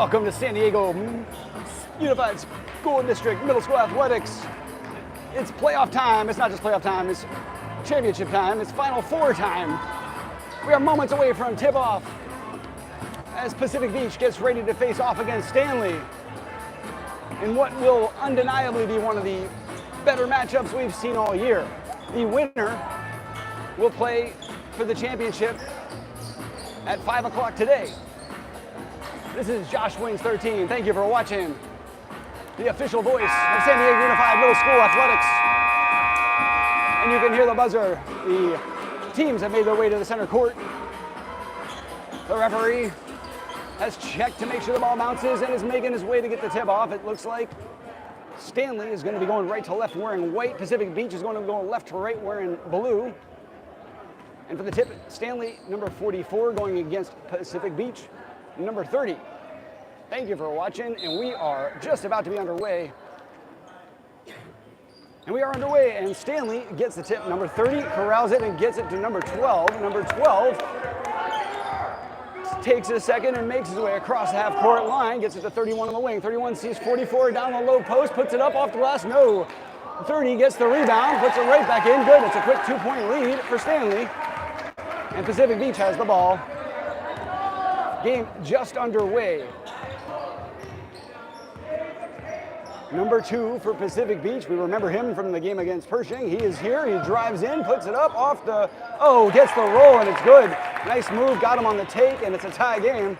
Welcome to San Diego Unified School District Middle School Athletics. It's playoff time. It's not just playoff time, it's championship time. It's Final Four time. We are moments away from tip-off as Pacific Beach gets ready to face off against Standley in what will undeniably be one of the better matchups we've seen all year. The winner will play for the championship at 5 o'clock today. This is Josh Wings 13. Thank you for watching the official voice of San Diego Unified Middle School Athletics. And you can hear the buzzer. The teams have made their way to the center court. The referee has checked to make sure the ball bounces and is making his way to get the tip off. It looks like Standley is going to be going right to left wearing white. Pacific Beach is going to go left to right wearing blue. And for the tip, Standley, number 44, going against Pacific Beach, number 30. Thank you for watching, and we are just about to be underway. And we are underway, and Standley gets the tip. Number 30 corrals it and gets it to number 12. Number 12 takes a second and makes his way across the half-court line, gets it to 31 on the wing. 31 sees 44 down the low post, puts it up off the glass. No. 30 gets the rebound, puts it right back in. Good. It's a quick 2-point lead for Standley. And Pacific Beach has the ball. Game just underway. Number 2 for Pacific Beach. We remember him from the game against Pershing. He is here. He drives in, puts it up off the, gets the roll, and it's good. Nice move, got him on the take, and it's a tie game.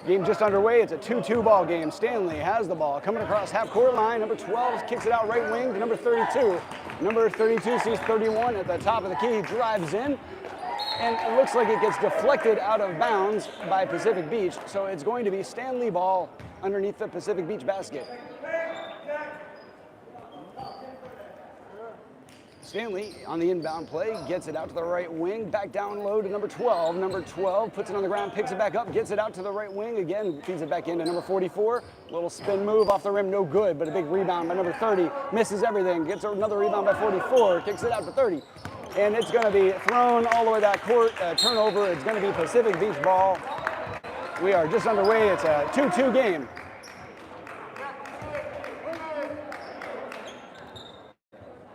Game just underway. It's a 2-2 ball game. Standley has the ball coming across half-court line. Number 12 kicks it out right wing to number 32. Number 32 sees 31 at the top of the key, drives in, and it looks like it gets deflected out of bounds by Pacific Beach, so it's going to be Standley ball underneath the Pacific Beach basket. Standley on the inbound play, gets it out to the right wing, back down low to number 12. Number 12 puts it on the ground, picks it back up, gets it out to the right wing, again feeds it back into number 44. Little spin move off the rim, no good, but a big rebound by number 30. Misses everything, gets another rebound by 44, kicks it out to 30. And it's going to be thrown all the way that court, turnover. It's going to be Pacific Beach ball. We are just underway. It's a 2-2 game.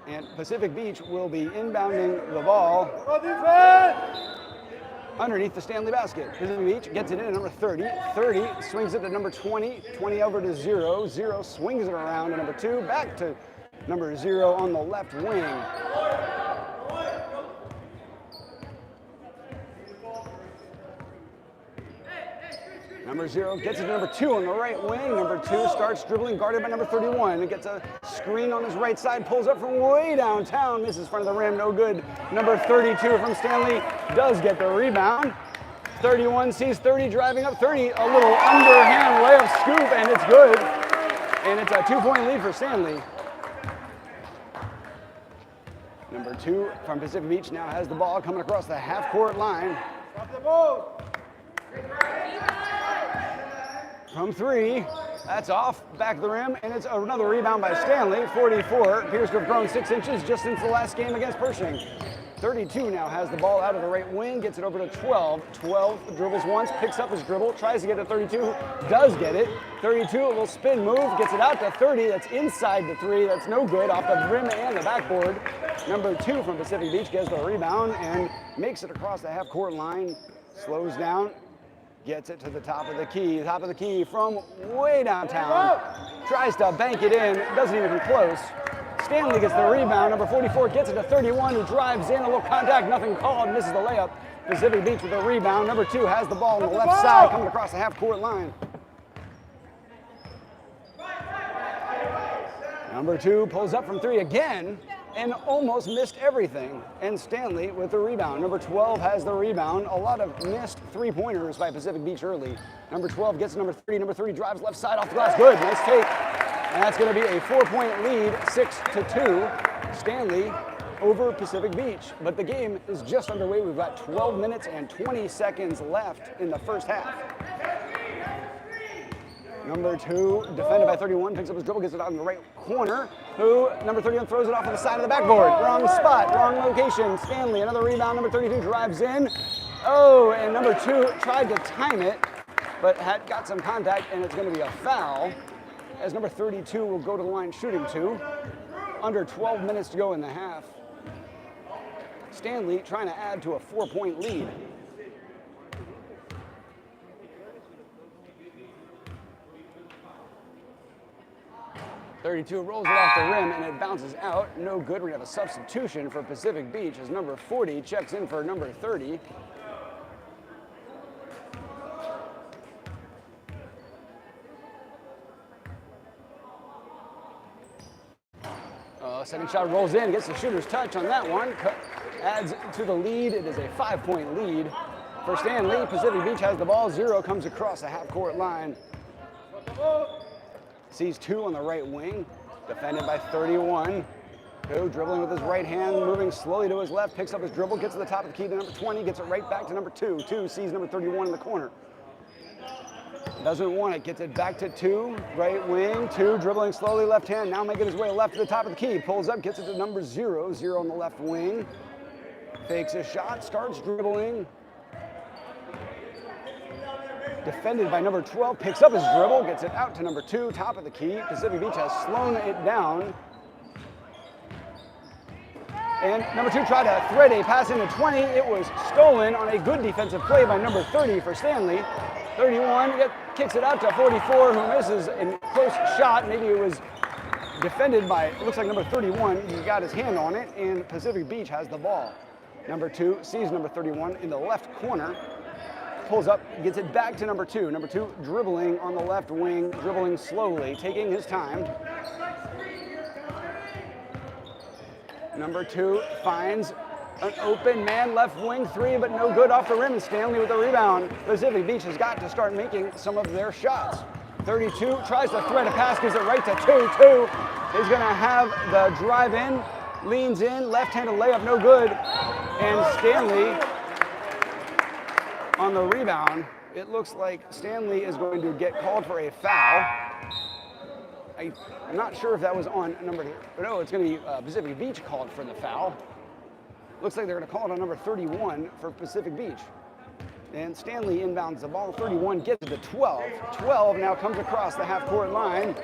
And Pacific Beach will be inbounding the ball underneath the Standley basket. Pacific Beach gets it in at number 30. 30 swings it to number 20. 20 over to 0. 0 swings it around to number 2. Back to number 0 on the left wing. Number 0 gets it to number 2 on the right wing. Number 2 starts dribbling, guarded by number 31. It gets a screen on his right side, pulls up from way downtown, misses front of the rim, no good. Number 32 from Standley does get the rebound. 31 sees 30 driving up. 30, a little underhand layup scoop, and it's good. And it's a 2-point lead for Standley. Number 2 from Pacific Beach now has the ball coming across the half-court line. Stop the ball. From 3, that's off, back of the rim, and it's another rebound by Standley. 44 appears to have grown 6 inches just since the last game against Pershing. 32 now has the ball out of the right wing, gets it over to 12. 12 dribbles once, picks up his dribble, tries to get to 32, does get it. 32, a little spin move, gets it out to 30, that's inside the 3, that's no good, off the rim and the backboard. Number 2 from Pacific Beach gets the rebound and makes it across the half-court line, slows down, gets it to the top of the key from way downtown. Tries to bank it in, doesn't even come close. Standley gets the rebound. Number 44 gets it to 31, who drives in, a little contact, nothing called, misses the layup. Pacific Beach with the rebound. Number 2 has the ball on the left side, coming across the half-court line. Number 2 pulls up from 3 again, and almost missed everything. And Standley with the rebound. Number 12 has the rebound. A lot of missed 3-pointers by Pacific Beach early. Number 12 gets to number 30. Number 30 drives left side off the glass. Good, nice take. And that's going to be a 4-point lead, 6-2. Standley over Pacific Beach. But the game is just underway. We've got 12 minutes and 20 seconds left in the first half. Number 2, defended by 31, picks up his dribble, gets it out in the right corner. Number 31 throws it off on the side of the backboard. Wrong spot, wrong location. Standley, another rebound. Number 32 drives in. And number 2 tried to time it. but got some contact, and it's going to be a foul, as number 32 will go to the line shooting 2. Under 12 minutes to go in the half. Standley trying to add to a 4-point lead. .32 rolls it off the rim, and it bounces out. No good. We're going to have a substitution for Pacific Beach as number 40 checks in for number 30. Second shot rolls in, gets the shooter's touch on that one. Adds to the lead. It is a 5-point lead for Standley. Pacific Beach has the ball. 0 comes across the half-court line. Sees 2 on the right wing. Defended by 31. 2 dribbling with his right hand, moving slowly to his left. Picks up his dribble, gets to the top of the key to number 20. Gets it right back to number 2. 2 sees number 31 in the corner. Doesn't want it, gets it back to 2, right wing, 2, dribbling slowly left hand, now making his way left to the top of the key, pulls up, gets it to number 0, 0 on the left wing, fakes a shot, starts dribbling, defended by number 12, picks up his dribble, gets it out to number 2, top of the key. Pacific Beach has slowed it down. And number 2 tried to thread a pass into 20, it was stolen on a good defensive play by number 30 for Standley. 31 kicks it out to 44, who misses a close shot. Maybe it was defended by, it looks like number 31. He got his hand on it, and Pacific Beach has the ball. Number 2 sees number 31 in the left corner, pulls up, gets it back to number 2. Number 2 dribbling on the left wing, dribbling slowly, taking his time. Number 2 finds an open man, left wing 3, but no good off the rim. Standley with the rebound. Pacific Beach has got to start making some of their shots. 32 tries to thread a pass, gives it right to 2. Is going to have the drive in, leans in, left-handed layup, no good. And Standley on the rebound. It looks like Standley is going to get called for a foul. I'm not sure if that was on number, no, it's going to be Pacific Beach called for the foul. Looks like they're going to call it on number 31 for Pacific Beach. And Standley inbounds the ball. 31 gets it to 12. 12 now comes across the half-court line.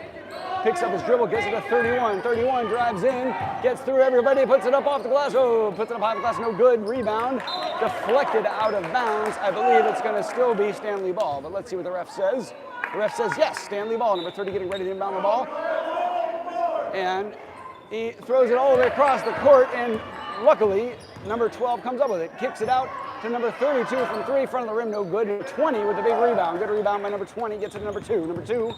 Picks up his dribble, gets it to 31. 31 drives in, gets through everybody, puts it up off the glass. Oh, puts it up high the glass, no good. Rebound, deflected out of bounds. I believe it's going to still be Standley ball, but let's see what the ref says. The ref says yes, Standley ball. Number 30 getting ready to inbound the ball. And he throws it all the way across the court, and luckily, number 12 comes up with it, kicks it out to number 32 from 3, front of the rim, no good. 20 with the big rebound. Good rebound by number 20, gets it to number 2. Number 2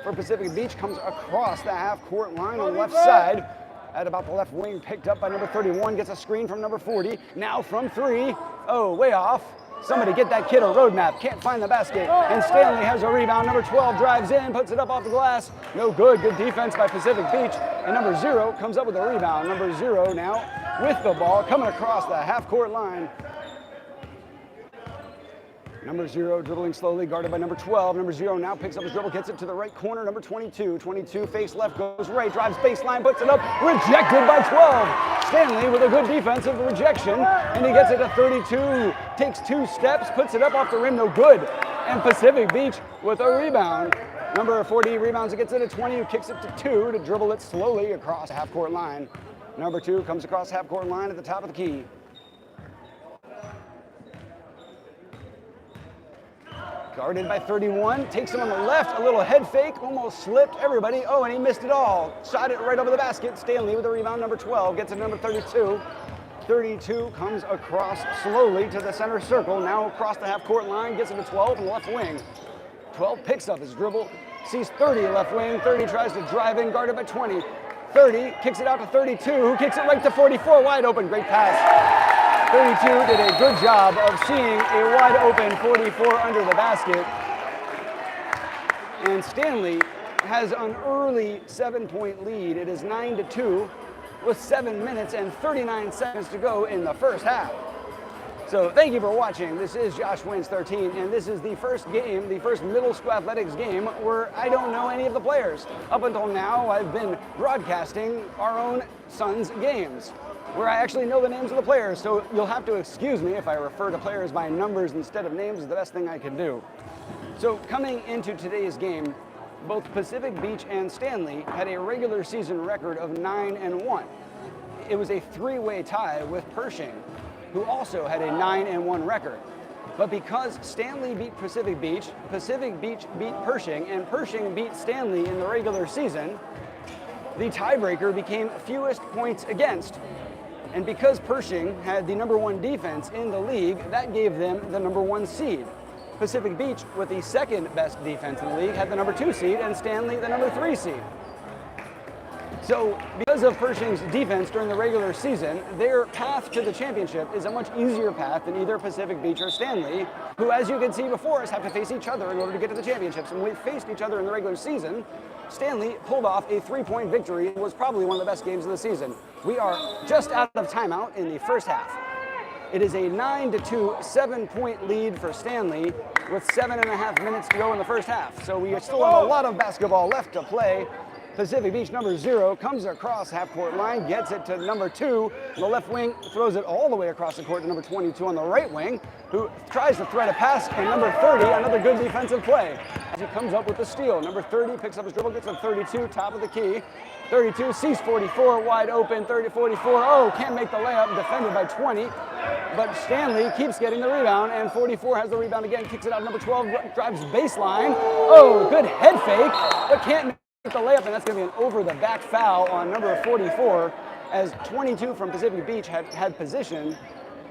for Pacific Beach comes across the half-court line on the left side. At about the left wing, picked up by number 31, gets a screen from number 40. Now from 3, oh, way off. Somebody get that kid a roadmap, can't find the basket. And Standley has a rebound. Number 12 drives in, puts it up off the glass. No good, good defense by Pacific Beach. And number 0 comes up with a rebound. Number 0 now with the ball coming across the half-court line. Number 0 dribbling slowly, guarded by number 12. Number 0 now picks up his dribble, gets it to the right corner. Number 22. 22 face left, goes right, drives baseline, puts it up, rejected by 12. Standley with a good defensive rejection, and he gets it to 32. Takes 2 steps, puts it up off the rim, no good. And Pacific Beach with a rebound. Number 40 rebounds, it gets it to 20, kicks it to 2 to dribble it slowly across the half-court line. Number 2 comes across half-court line at the top of the key. Guarded by 31, takes him on the left, a little head fake, almost slipped everybody. Oh, and he missed it all. Shot it right over the basket. Standley with the rebound, number 12, gets it to number 32. 32 comes across slowly to the center circle, now across the half-court line, gets it to 12 on the left wing. 12 picks up his dribble, sees 30 left wing, 30 tries to drive in, guarded by 20. 30 kicks it out to 32, who kicks it right to 44, wide open, great pass. 32 did a good job of seeing a wide open 44 under the basket. And Standley has an early 7-point lead. It is 9-2 with 7 minutes and 39 seconds to go in the first half. So thank you for watching. This is Josh Wins 13, and this is the first game, the first middle school athletics game where I don't know any of the players. Up until now, I've been broadcasting our own sons' games, where I actually know the names of the players, so you'll have to excuse me if I refer to players by numbers instead of names. Is the best thing I can do. So coming into today's game, both Pacific Beach and Standley had a regular season record of 9-1. It was a three-way tie with Pershing, who also had a 9-1 record. But because Standley beat Pacific Beach beat Pershing, and Pershing beat Standley in the regular season, the tiebreaker became fewest points against. And because Pershing had the #1 defense in the league, that gave them the #1 seed. Pacific Beach, with the second best defense in the league, had the #2 seed, and Standley the #3 seed. So because of Pershing's defense during the regular season, their path to the championship is a much easier path than either Pacific Beach or Standley, who, as you can see before us, have to face each other in order to get to the championships. And when we faced each other in the regular season, Standley pulled off a 3-point victory. It was probably one of the best games of the season. We are just out of timeout in the first half. It is a 9-2, 7-point lead for Standley with 7.5 minutes to go in the first half. So we still have a lot of basketball left to play. Pacific Beach #0 comes across half-court line, gets it to #2. The left wing throws it all the way across the court to #22 on the right wing, who tries to thread a pass, and #30, another good defensive play. As he comes up with the steal, #30 picks up his dribble, gets to 32, top of the key. 32 sees 44, wide open, 30-44. Oh, can't make the layup, defended by 20. But Standley keeps getting the rebound, and 44 has the rebound again, kicks it out #12, drives baseline. Oh, good head fake, but can't make the layup, and that's going to be an over-the-back foul on #44, as 22 from Pacific Beach had position,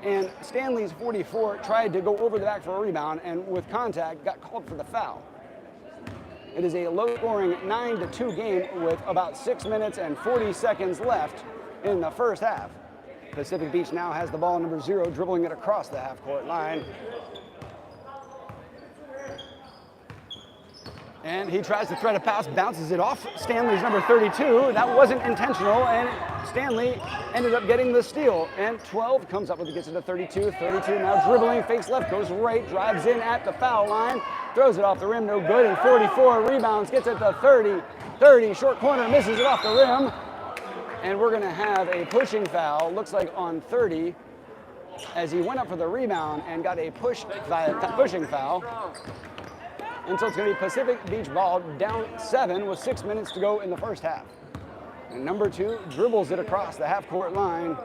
and Standley's 44 tried to go over the back for a rebound, and with contact, got called for the foul. It is a low-scoring 9-2 game with about 6 minutes and 40 seconds left in the first half. Pacific Beach now has the ball, #0, dribbling it across the half-court line. And he tries to thread a pass, bounces it off Standley's #32. That wasn't intentional, and Standley ended up getting the steal. And 12 comes up with it, gets it to 32. 32 now dribbling, fakes left, goes right, drives in at the foul line, throws it off the rim, no good. And 44 rebounds, gets it to 30. 30, short corner, misses it off the rim. And we're going to have a pushing foul, looks like on 30, as he went up for the rebound and got a pushing foul. And so it's going to be Pacific Beach ball, down 7 with 6 minutes to go in the first half. And #2 dribbles it across the half-court line.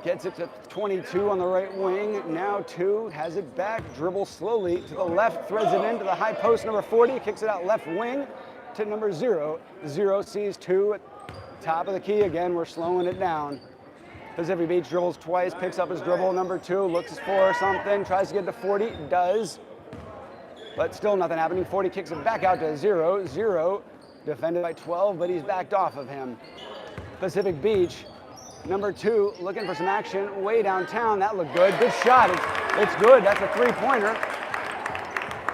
Gets it to 22 on the right wing. Now 2 has it back, dribbles slowly to the left, threads it into the high post, #40, kicks it out left wing to #0. 0 sees 2 at top of the key again. We're slowing it down. Pacific Beach dribbles twice, picks up his dribble, #2, looks for something, tries to get to 40, does, but still nothing happening. 40 kicks it back out to 0. 0 defended by 12, but he's backed off of him. Pacific Beach, #2, looking for some action way downtown. That looked good. Good shot. It's good. That's a 3-pointer.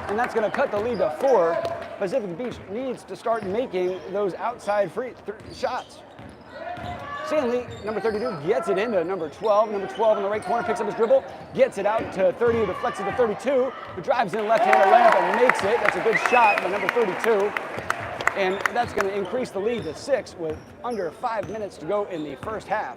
And that's going to cut the lead to 4. Pacific Beach needs to start making those outside free shots. Standley, #32, gets it into #12. #12 in the right corner, picks up his dribble, gets it out to 30, deflects it to 32, who drives in left-handed layup and makes it. That's a good shot by #32. And that's going to increase the lead to 6 with under 5 minutes to go in the first half.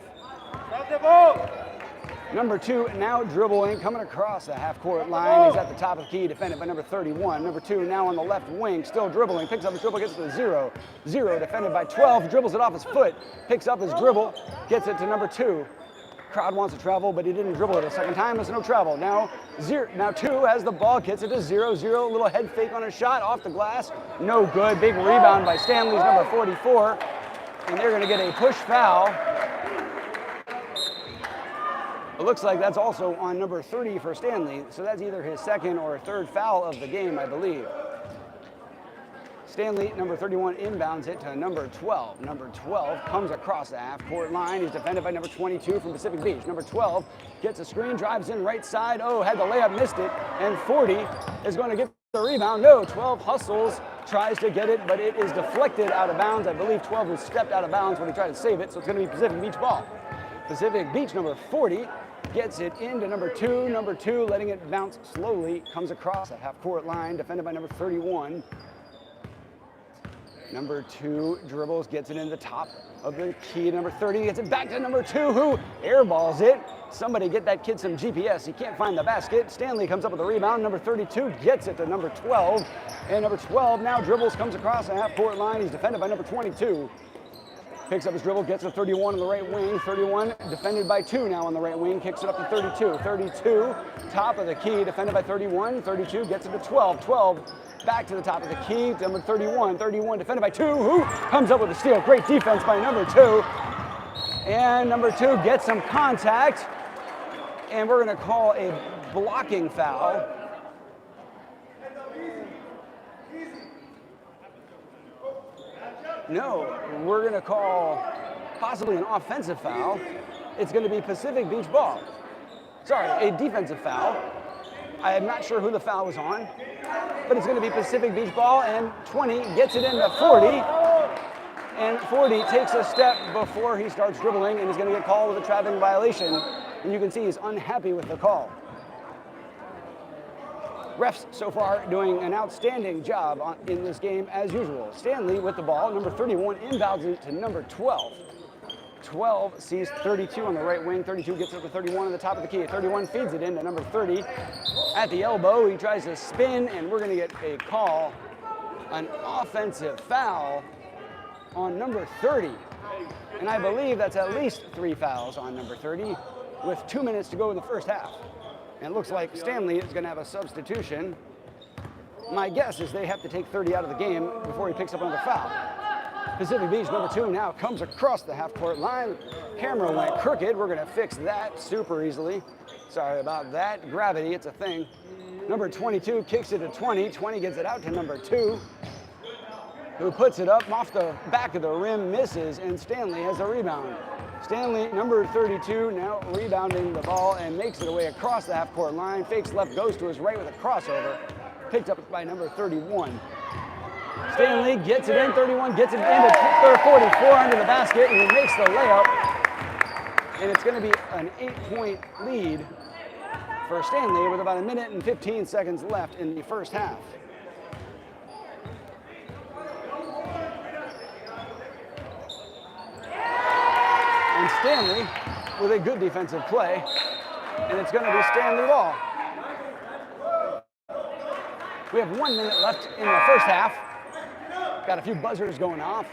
#2 now dribbling, coming across the half-court line. He's at the top of the key, defended by #31. #2 now on the left wing, still dribbling, picks up his dribble, gets it to 0. 0 defended by 12, dribbles it off his foot, picks up his dribble, gets it to #2. Crowd wants to travel, but he didn't dribble it a second time. There's no travel. Now 2 has the ball, gets it to 0. Little head fake on a shot, off the glass, no good. Big rebound by Standley's #44, and they're going to get a push foul. It looks like that's also on #30 for Standley, so that's either his second or third foul of the game, I believe. Standley, #31, inbounds it to #12. #12 comes across the half-court line. He's defended by #22 from Pacific Beach. #12 gets a screen, drives in right side. Oh, had the layup, missed it. And 40 is going to get the rebound. No, 12 hustles, tries to get it, but it is deflected out of bounds. I believe 12 was stepped out of bounds when he tried to save it, so it's going to be Pacific Beach ball. Pacific Beach, #40. Gets it into #2. #2 letting it bounce slowly, comes across the half-court line, defended by #31. #2 dribbles, gets it in the top of the key. #30 gets it back to #2, who airballs it. Somebody get that kid some GPS. He can't find the basket. Standley comes up with a rebound. Number 32 gets it to number 12. And number 12 now dribbles, comes across the half-court line. He's defended by number 22. Picks up his dribble, gets to 31 on the right wing. 31 defended by 2 now on the right wing. Kicks it up to 32. 32, top of the key, defended by 31. 32 gets it to 12. 12 back to the top of the key. Number 31. 31 defended by 2. Who comes up with a steal? Great defense by number 2. And number 2 gets some contact. And we're going to call a blocking foul. No, we're going to call possibly an offensive foul. It's going to be Pacific Beach ball. Sorry, a defensive foul. I am not sure who the foul was on, but it's going to be Pacific Beach ball, and 20 gets it into 40. And 40 takes a step before he starts dribbling and is going to get called with a traveling violation. And you can see he's unhappy with the call. Refs so far doing an outstanding job in this game as usual. Standley with the ball, number 31 inbounds it to number 12. 12 sees 32 on the right wing. 32 gets up to 31 on the top of the key. 31 feeds it into number 30 at the elbow. He tries to spin, and we're going to get a call, an offensive foul on number 30. And I believe that's at least 3 fouls on number 30 with 2 minutes to go in the first half. And it looks like Standley is going to have a substitution. My guess is they have to take 30 out of the game before he picks up another foul. Pacific Beach, number 2, now comes across the half-court line. Camera went crooked. We're going to fix that super easily. Sorry about that. Gravity, it's a thing. Number 22 kicks it to 20. 20 gets it out to number 2, who puts it up off the back of the rim, misses, and Standley has a rebound. Standley, number 32, now rebounding the ball and makes it away across the half-court line. Fakes left, goes to his right with a crossover. Picked up by number 31. Standley gets it in, 31 gets it into 44 under the basket, and he makes the layup. And it's going to be an 8-point lead for Standley with about 1 minute and 15 seconds left in the first half. And Standley with a good defensive play, and it's going to be Standley ball. We have 1 minute left in the first half. Got a few buzzers going off.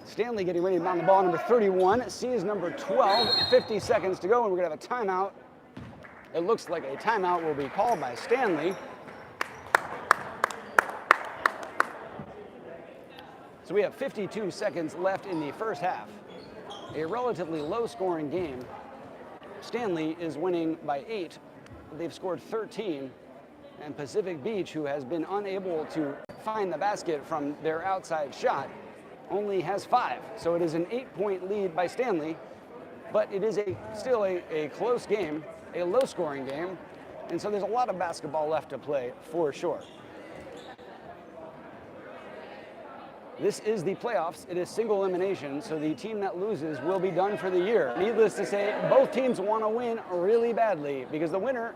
Standley getting ready to mount the ball. Number 31 sees number 12. 50 seconds to go, and we're going to have a timeout. It looks like a timeout will be called by Standley. So we have 52 seconds left in the first half. A relatively low-scoring game. Standley is winning by 8. They've scored 13. And Pacific Beach, who has been unable to find the basket from their outside shot, only has 5. So it is an 8-point lead by Standley, but it is still a close game, a low-scoring game, and so there's a lot of basketball left to play for sure. This is the playoffs. It is single elimination, so the team that loses will be done for the year. Needless to say, both teams want to win really badly because the winner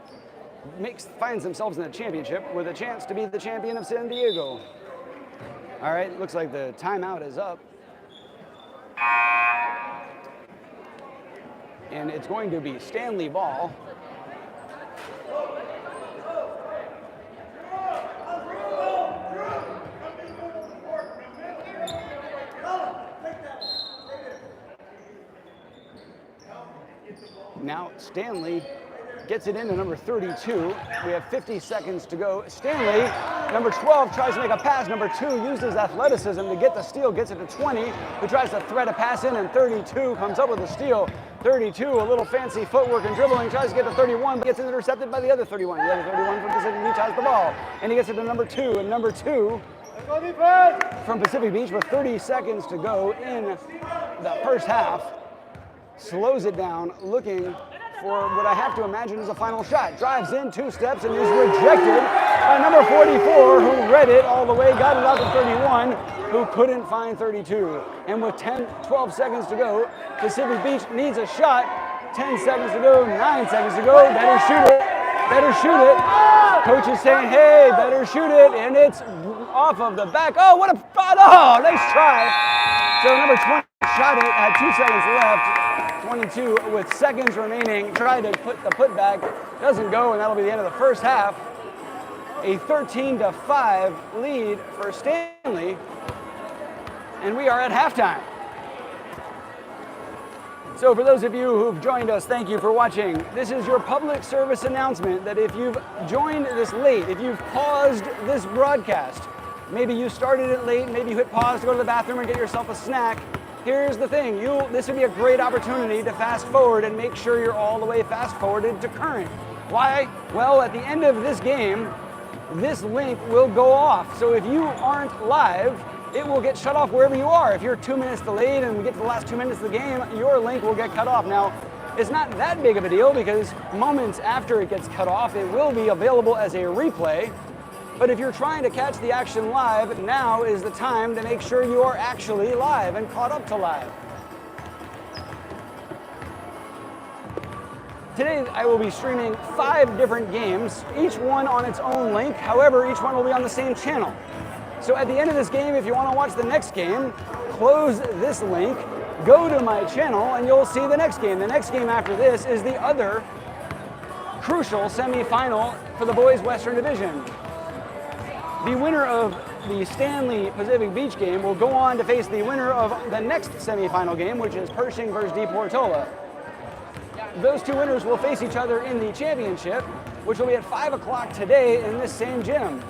finds themselves in the championship with a chance to be the champion of San Diego. All right, looks like the timeout is up. And it's going to be Standley ball. Now Standley gets it into number 32. We have 50 seconds to go. Standley, number 12, tries to make a pass. Number 2 uses athleticism to get the steal, gets it to 20, who tries to thread a pass in, and 32 comes up with a steal. 32, a little fancy footwork and dribbling, tries to get to 31, but gets intercepted by the other 31. The other 31 from Pacific Beach has the ball, and he gets it to number 2, and number 2 from Pacific Beach with 30 seconds to go in the first half, slows it down, looking for what I have to imagine is a final shot. Drives in 2 steps and is rejected by number 44, who read it all the way, got it out to 31, who couldn't find 32. And with 12 seconds to go, Pacific Beach needs a shot. 10 seconds to go, 9 seconds to go, better shoot it, better shoot it. Coach is saying, hey, better shoot it, and it's off of the back. Oh, what a, oh, nice try. So number Shot it at 2 seconds left, 22 with seconds remaining. Tried to put the putback, doesn't go, and that'll be the end of the first half. A 13-5 lead for Standley, and we are at halftime. So for those of you who've joined us, thank you for watching. This is your public service announcement that if you've joined this late, if you've paused this broadcast, maybe you started it late, maybe you hit pause to go to the bathroom and get yourself a snack, here's the thing, this would be a great opportunity to fast forward and make sure you're all the way fast forwarded to current. Why? Well, at the end of this game, this link will go off. So if you aren't live, it will get shut off wherever you are. If you're 2 minutes delayed and we get to the last 2 minutes of the game, your link will get cut off. Now, it's not that big of a deal because moments after it gets cut off, it will be available as a replay. But if you're trying to catch the action live, now is the time to make sure you are actually live and caught up to live. Today I will be streaming 5 different games, each one on its own link. However, each one will be on the same channel. So at the end of this game, if you want to watch the next game, close this link, go to my channel, and you'll see the next game. The next game after this is the other crucial semifinal for the boys Western Division. The winner of the Standley Pacific Beach game will go on to face the winner of the next semifinal game, which is Pershing versus De Portola. Those 2 winners will face each other in the championship, which will be at 5 o'clock today in this same gym.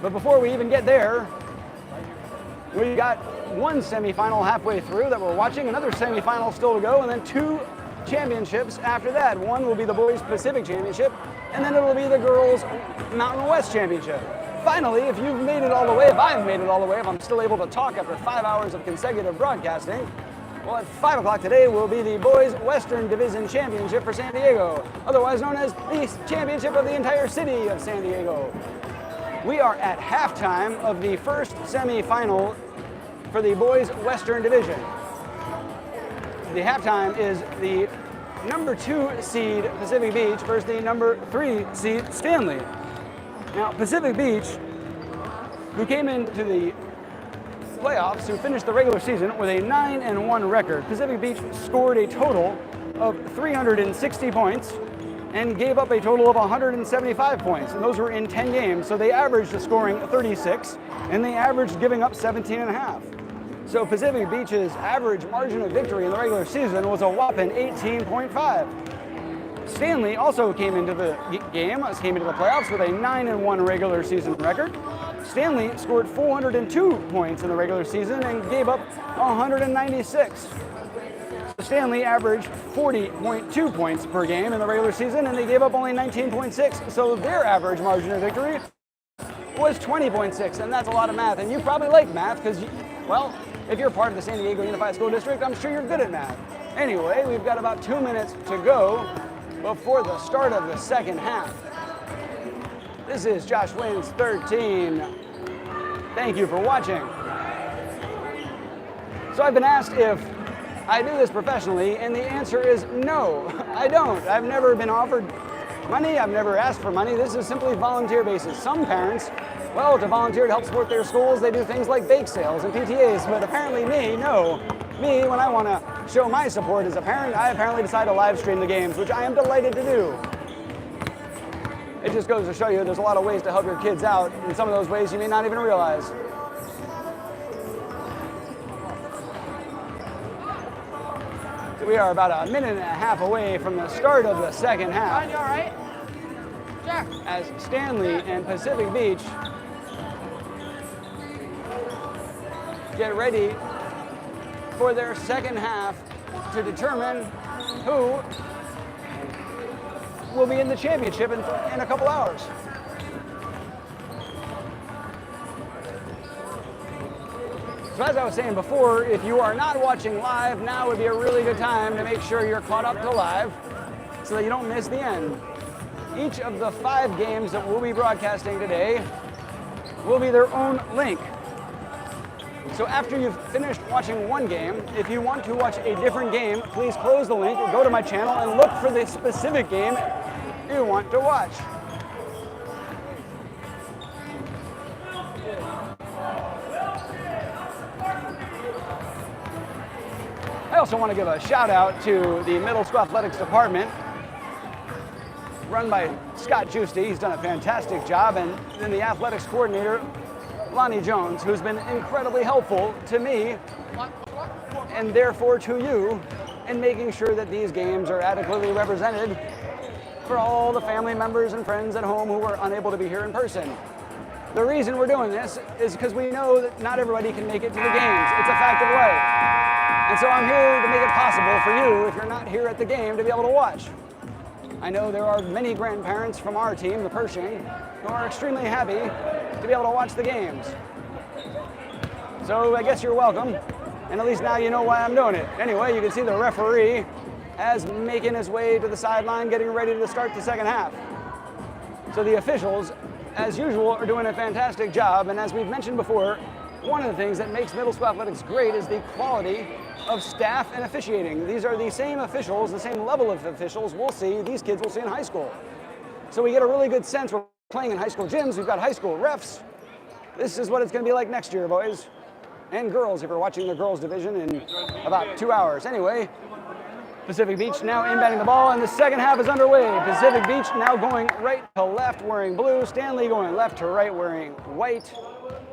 But before we even get there, we got 1 semifinal halfway through that we're watching, another semifinal still to go, and then 2 championships after that. One will be the boys Pacific Championship, and then it'll be the girls Mountain West Championship. Finally, if you've made it all the way, if I've made it all the way, if I'm still able to talk after 5 hours of consecutive broadcasting, well, at 5 o'clock today will be the boys Western Division Championship for San Diego, otherwise known as the championship of the entire city of San Diego. We are at halftime of the first semifinal for the boys Western Division. The halftime is the number 2 seed Pacific Beach versus the number 3 seed Standley. Now, Pacific Beach, who came into the playoffs, who finished the regular season with a 9-1 record. Pacific Beach scored a total of 360 points and gave up a total of 175 points, and those were in 10 games. So they averaged a scoring 36, and they averaged giving up 17.5. So Pacific Beach's average margin of victory in the regular season was a whopping 18.5. Standley also came into the playoffs with a 9-1 regular season record. Standley scored 402 points in the regular season and gave up 196. Standley averaged 40.2 points per game in the regular season, and they gave up only 19.6. So their average margin of victory was 20.6, and that's a lot of math. And you probably like math because, well, if you're part of the San Diego Unified School District, I'm sure you're good at math. Anyway, we've got about 2 minutes to go before the start of the second half. This is Josh Wins 13. Thank you for watching. So I've been asked if I do this professionally, and the answer is no, I don't. I've never been offered money. I've never asked for money. This is simply volunteer basis. Some parents, well, to volunteer to help support their schools, they do things like bake sales and PTAs, but apparently me, no. Me, when I want to show my support as a parent, I apparently decide to live stream the games, which I am delighted to do. It just goes to show you there's a lot of ways to help your kids out, and some of those ways you may not even realize. We are about 1.5 minutes away from the start of the second half. John, you all right? Jack. As Standley and Pacific Beach get ready for their second half to determine who will be in the championship in a couple hours. So as I was saying before, if you are not watching live, now would be a really good time to make sure you're caught up to live so that you don't miss the end. Each of the 5 games that we'll be broadcasting today will be their own link. So after you've finished watching one game, if you want to watch a different game, please close the link or go to my channel and look for the specific game you want to watch. I also want to give a shout out to the middle school athletics department, run by Scott Giusti. He's done a fantastic job, and then the athletics coordinator, Lonnie Jones, who's been incredibly helpful to me and therefore to you in making sure that these games are adequately represented for all the family members and friends at home who were unable to be here in person. The reason we're doing this is because we know that not everybody can make it to the games. It's a fact of life. And so I'm here to make it possible for you, if you're not here at the game, to be able to watch. I know there are many grandparents from our team, the Pershing, who are extremely happy to be able to watch the games. So I guess you're welcome, and at least now you know why I'm doing it. Anyway, you can see the referee as making his way to the sideline, getting ready to start the second half. So the officials, as usual, are doing a fantastic job, and as we've mentioned before, one of the things that makes middle school athletics great is the quality of staff and officiating. These are the same officials, the same level of officials these kids will see in high school. So we get a really good sense. We're playing in high school gyms, we've got high school refs. This is what it's gonna be like next year, boys and girls, if you're watching the girls division in about 2 hours. Anyway, Pacific Beach now inbounding the ball, and the second half is underway. Pacific Beach now going right to left wearing blue, Standley going left to right wearing white.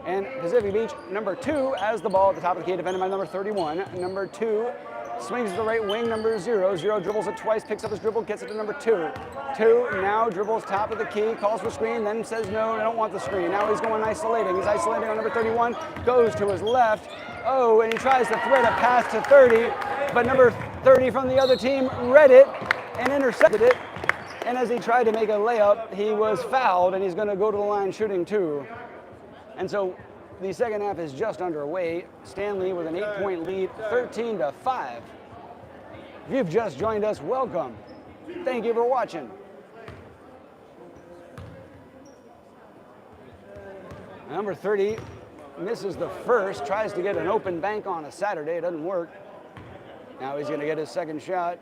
And Pacific Beach, number 2, has the ball at the top of the key, defended by number 31. Number 2 swings to the right wing, number 0. 0 dribbles it twice, picks up his dribble, gets it to number 2. 2 now dribbles top of the key, calls for screen, then says no, I don't want the screen. Now he's going isolating. He's isolating on number 31, goes to his left. Oh, and he tries to thread a pass to 30, but number 30 from the other team read it and intercepted it. And as he tried to make a layup, he was fouled, and he's going to go to the line shooting 2. And so the second half is just underway. Standley with an 8-point lead, 13-5. If you've just joined us, welcome. Thank you for watching. Number 30 misses the first, tries to get an open bank on a Saturday, it doesn't work. Now he's gonna get his second shot.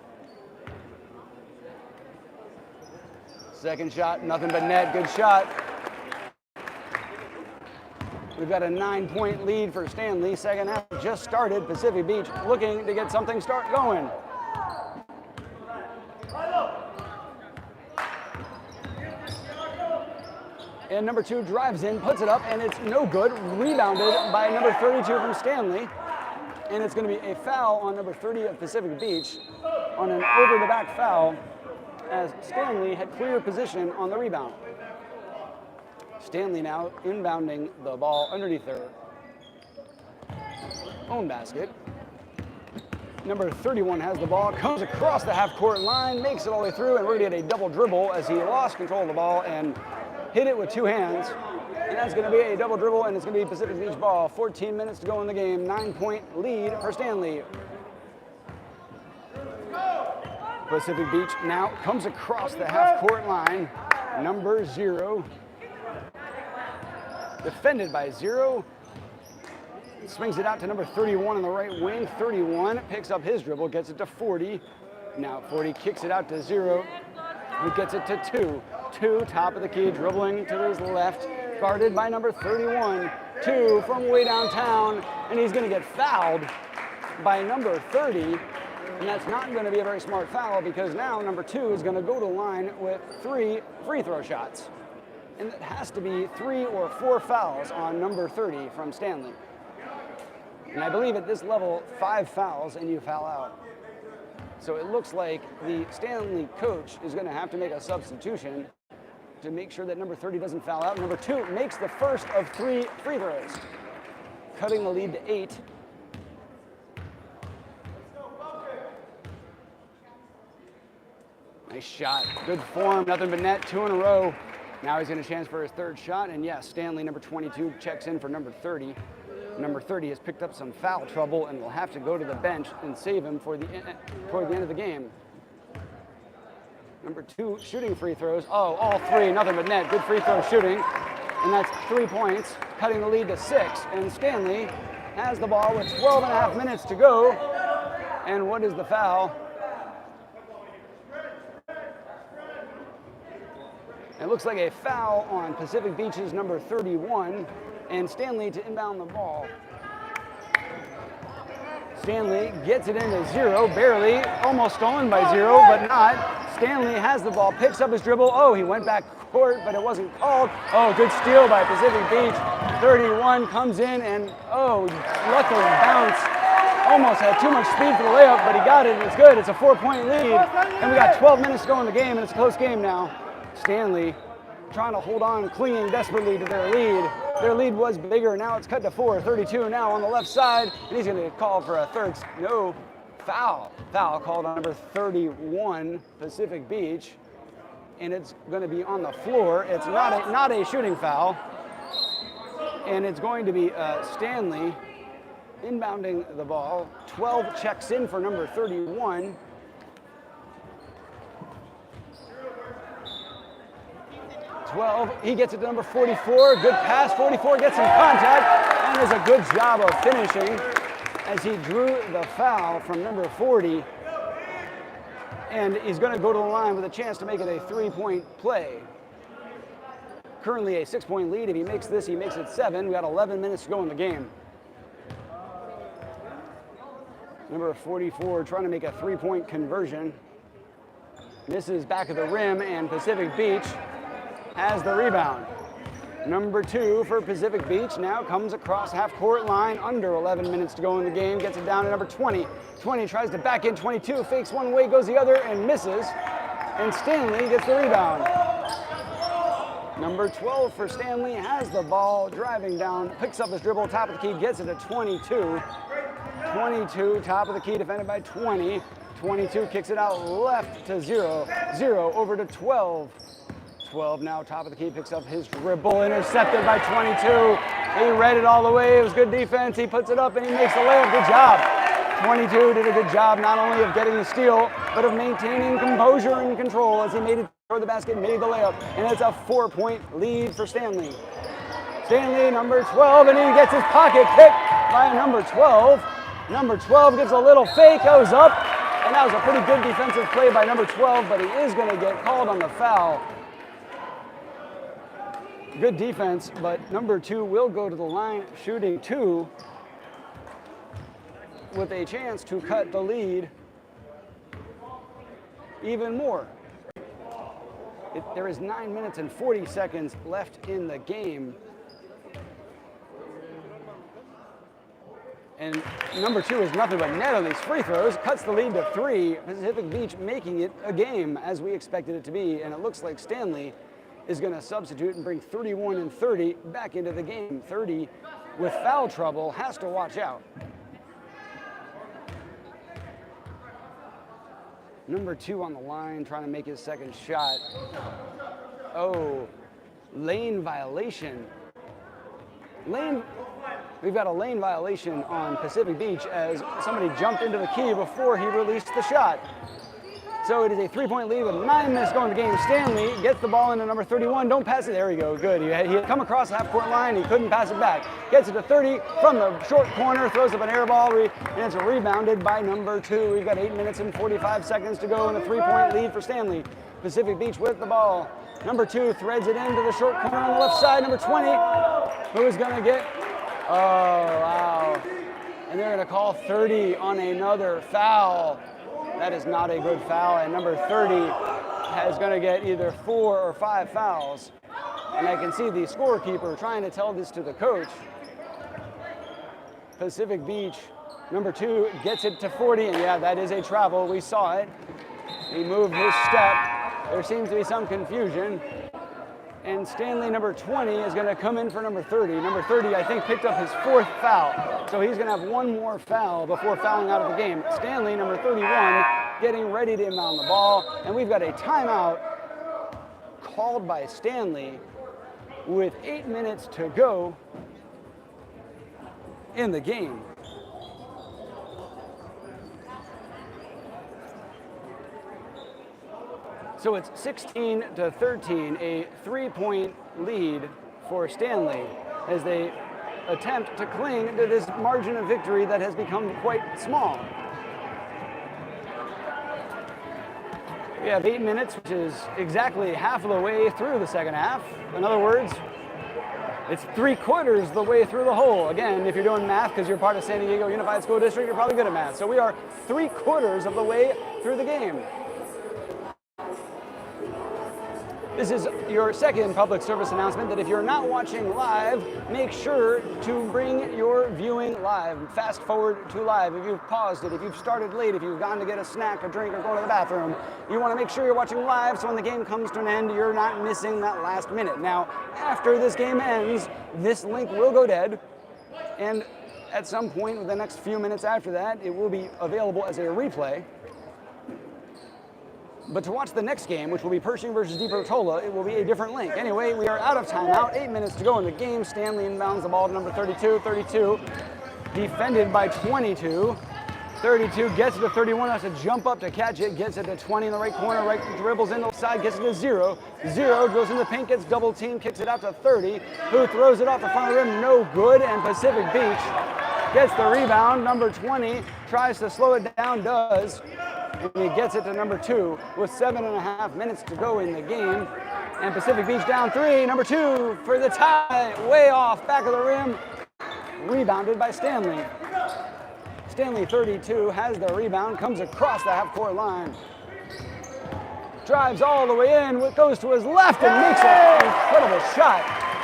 Second shot, nothing but net, good shot. We've got a 9-point lead for Standley. Second half just started. Pacific Beach looking to get something going. And number 2 drives in, puts it up, and it's no good. Rebounded by number 32 from Standley. And it's going to be a foul on number 30 of Pacific Beach on an over-the-back foul as Standley had clear position on the rebound. Standley now inbounding the ball underneath their own basket. Number 31 has the ball, comes across the half-court line, makes it all the way through, and we're going to get a double dribble as he lost control of the ball and hit it with 2 hands. And that's going to be a double dribble, and it's going to be Pacific Beach ball. 14 minutes to go in the game, 9-point lead for Standley. Pacific Beach now comes across the half-court line. Number 0. Defended by 0. Swings it out to number 31 on the right wing. 31 picks up his dribble, gets it to 40. Now 40 kicks it out to 0, who gets it to 2. 2, top of the key, dribbling to his left, guarded by number 31. 2 from way downtown, and he's going to get fouled by number 30. And that's not going to be a very smart foul because now number 2 is going to go to the line with 3 free throw shots. And it has to be 3 or 4 fouls on number 30 from Standley. And I believe at this level, 5 fouls and you foul out. So it looks like the Standley coach is going to have to make a substitution to make sure that number 30 doesn't foul out. Number 2 makes the first of 3 free throws, cutting the lead to 8. Nice shot, good form, nothing but net, 2 in a row. Now he's going to chance for his 3rd shot, and yes, Standley, number 22, checks in for number 30. Number 30 has picked up some foul trouble and will have to go to the bench and save him toward the end of the game. Number 2 shooting free throws. Oh, all 3, nothing but net, good free throw shooting. And that's 3 points, cutting the lead to 6. And Standley has the ball with 12 and a half minutes to go. And what is the foul? It looks like a foul on Pacific Beach's number 31, and Standley to inbound the ball. Standley gets it into Zero, barely, almost stolen by Zero, but not. Standley has the ball, picks up his dribble. Oh, he went back court, but it wasn't called. Oh, good steal by Pacific Beach. 31 comes in and, oh, luckily bounced. Almost had too much speed for the layup, but he got it and it's good. It's a 4-point lead, and we got 12 minutes to go in the game, and it's a close game now. Standley trying to hold on, clinging desperately to their lead. Their lead was bigger, now it's cut to 4. 32 now on the left side, and he's gonna call for a third, no, foul. Foul called on number 31, Pacific Beach, and it's gonna be on the floor. It's not a shooting foul, and it's going to be Standley inbounding the ball. 12 checks in for number 31. He gets it to number 44. Good pass. 44 gets in contact and does a good job of finishing as he drew the foul from number 40. And he's going to go to the line with a chance to make it a 3-point play. Currently a 6-point lead. If he makes this, he makes it 7. We got 11 minutes to go in the game. Number 44 trying to make a 3-point conversion. Misses back of the rim, and Pacific Beach has the rebound. Number 2 for Pacific Beach now comes across half-court line, under 11 minutes to go in the game, gets it down to number 20. 20 tries to back in, 22 fakes one way, goes the other, and misses. And Standley gets the rebound. Number 12 for Standley has the ball, driving down, picks up his dribble, top of the key, gets it to 22. 22, top of the key, defended by 20. 22 kicks it out left to 0. 0 over to 12. 12 now, top of the key, picks up his dribble, intercepted by 22. He read it all the way. It was good defense. He puts it up and he makes the layup. Good job. 22 did a good job not only of getting the steal, but of maintaining composure and control as he made it toward the basket, made the layup, and it's a 4-point lead for Standley. Standley, number 12, and he gets his pocket picked by number 12. Number 12 gives a little fake, goes up, and that was a pretty good defensive play by number 12, but he is going to get called on the foul. Good defense, but number 2 will go to the line shooting 2 with a chance to cut the lead even more. There is 9 minutes and 40 seconds left in the game. And number 2 is nothing but net on these free throws, cuts the lead to 3. Pacific Beach making it a game as we expected it to be, and it looks like Standley is going to substitute and bring 31 and 30 back into the game. 30 with foul trouble, has to watch out. Number 2 on the line, trying to make his second shot. Oh, lane violation. We've got a lane violation on Pacific Beach as somebody jumped into the key before he released the shot. So it is a 3-point lead with 9 minutes going in the game. Standley gets the ball into number 31. Don't pass it. There we go. Good. He had come across the half-court line. He couldn't pass it back. Gets it to 30 from the short corner. Throws up an air ball. And it's rebounded by number 2. We've got 8 minutes and 45 seconds to go in a 3-point lead for Standley. Pacific Beach with the ball. Number 2 threads it into the short corner on the left side. Number 20, who is going to get... Oh, wow. And they're going to call 30 on another foul. That is not a good foul, and number 30 is going to get either 4 or 5 fouls. And I can see the scorekeeper trying to tell this to the coach. Pacific Beach, number 2, gets it to 40, and yeah, that is a travel. We saw it. He moved his step. There seems to be some confusion. And Standley, number 20, is going to come in for number 30. Number 30, I think, picked up his 4th foul. So he's going to have 1 more foul before fouling out of the game. Standley, number 31, getting ready to inbound the ball. And we've got a timeout called by Standley with 8 minutes to go in the game. So it's 16 to 13, a 3-point lead for Standley as they attempt to cling to this margin of victory that has become quite small. We have 8 minutes, which is exactly half of the way through the second half. In other words, It's 3/4 the way through the hole. Again, if you're doing math because you're part of San Diego Unified School District, you're probably good at math. So we are 3/4 of the way through the game. This is your second public service announcement that if you're not watching live, make sure to bring your viewing live. Fast forward to live. If you've paused it, if you've started late, if you've gone to get a snack, a drink, or go to the bathroom, you want to make sure you're watching live so when the game comes to an end, you're not missing that last minute. Now, after this game ends, this link will go dead, and at some point in the next few minutes after that, it will be available as a replay. But to watch the next game, which will be Pershing versus DeProtola, it will be a different link. Anyway, we are out of timeout. 8 minutes to go in the game. Standley inbounds the ball to number 32. 32 defended by 22. 32 gets it to 31, has to jump up to catch it, gets it to 20 in the right corner, right dribbles in the side, gets it to 0. 0 goes in the paint, gets double team, kicks it out to 30, who throws it off the front of the rim, no good, and Pacific Beach gets the rebound. Number 20 tries to slow it down, does. And he gets it to number 2 with 7.5 minutes to go in the game. And Pacific Beach down 3. Number 2 for the tie. Way off, back of the rim. Rebounded by Standley. Standley, 32, has the rebound, comes across the half-court line. Drives all the way in, goes to his left and makes an incredible shot.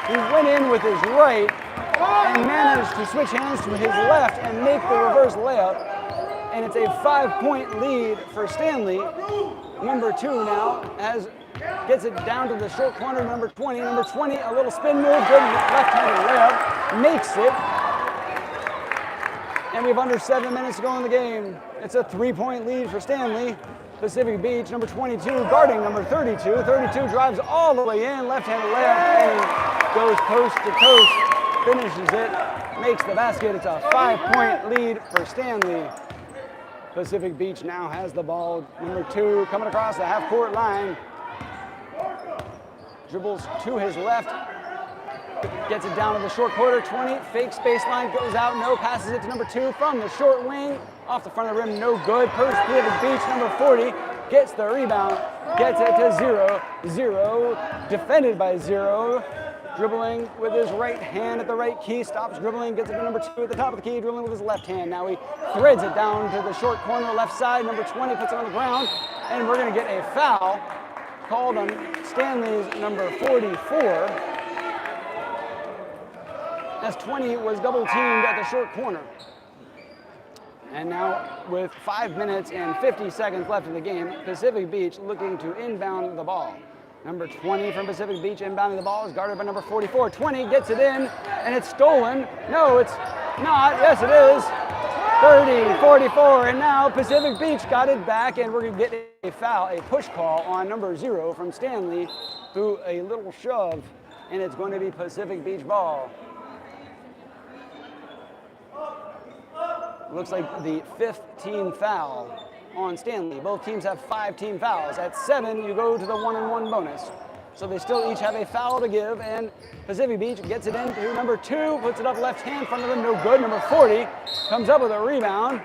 He went in with his right and managed to switch hands to his left and make the reverse layup. And it's a 5-point lead for Standley. Number 2 now gets it down to the short corner, number 20. Number 20, a little spin move, good left-handed layup, makes it. And we have under 7 minutes to go in the game. It's a 3-point lead for Standley. Pacific Beach, number 22, guarding number 32. 32 drives all the way in, left-handed layup, and goes coast to coast, finishes it, makes the basket. It's a 5-point lead for Standley. Pacific Beach now has the ball. Number 2 coming across the half-court line. Dribbles to his left. Gets it down to the short quarter. 20, fakes baseline, goes out, no, passes it to number 2 from the short wing. Off the front of the rim, no good. Pacific Beach, number 40, gets the rebound. Gets it to 0. 0, defended by 0. Dribbling with his right hand at the right key, stops dribbling, gets it to number 2 at the top of the key, dribbling with his left hand. Now he threads it down to the short corner, left side. Number 20 puts it on the ground, and we're going to get a foul called on Standley's number 44, as 20 was double teamed at the short corner. And now with 5 minutes and 50 seconds left in the game, Pacific Beach looking to inbound the ball. Number 20 from Pacific Beach inbounding the ball is guarded by number 44. 20 gets it in, and it's stolen. No, it's not. Yes, it is. 30, 44, and now Pacific Beach got it back, and we're going to get a foul, a push call on number 0 from Standley through a little shove, and it's going to be Pacific Beach ball. Looks like the 5th team foul on Standley. Both teams have 5 team fouls. At 7, you go to the 1-on-1 bonus. So they still each have a foul to give, and Pacific Beach gets it into number 2, puts it up left hand, front of them, no good. Number 40 comes up with a rebound,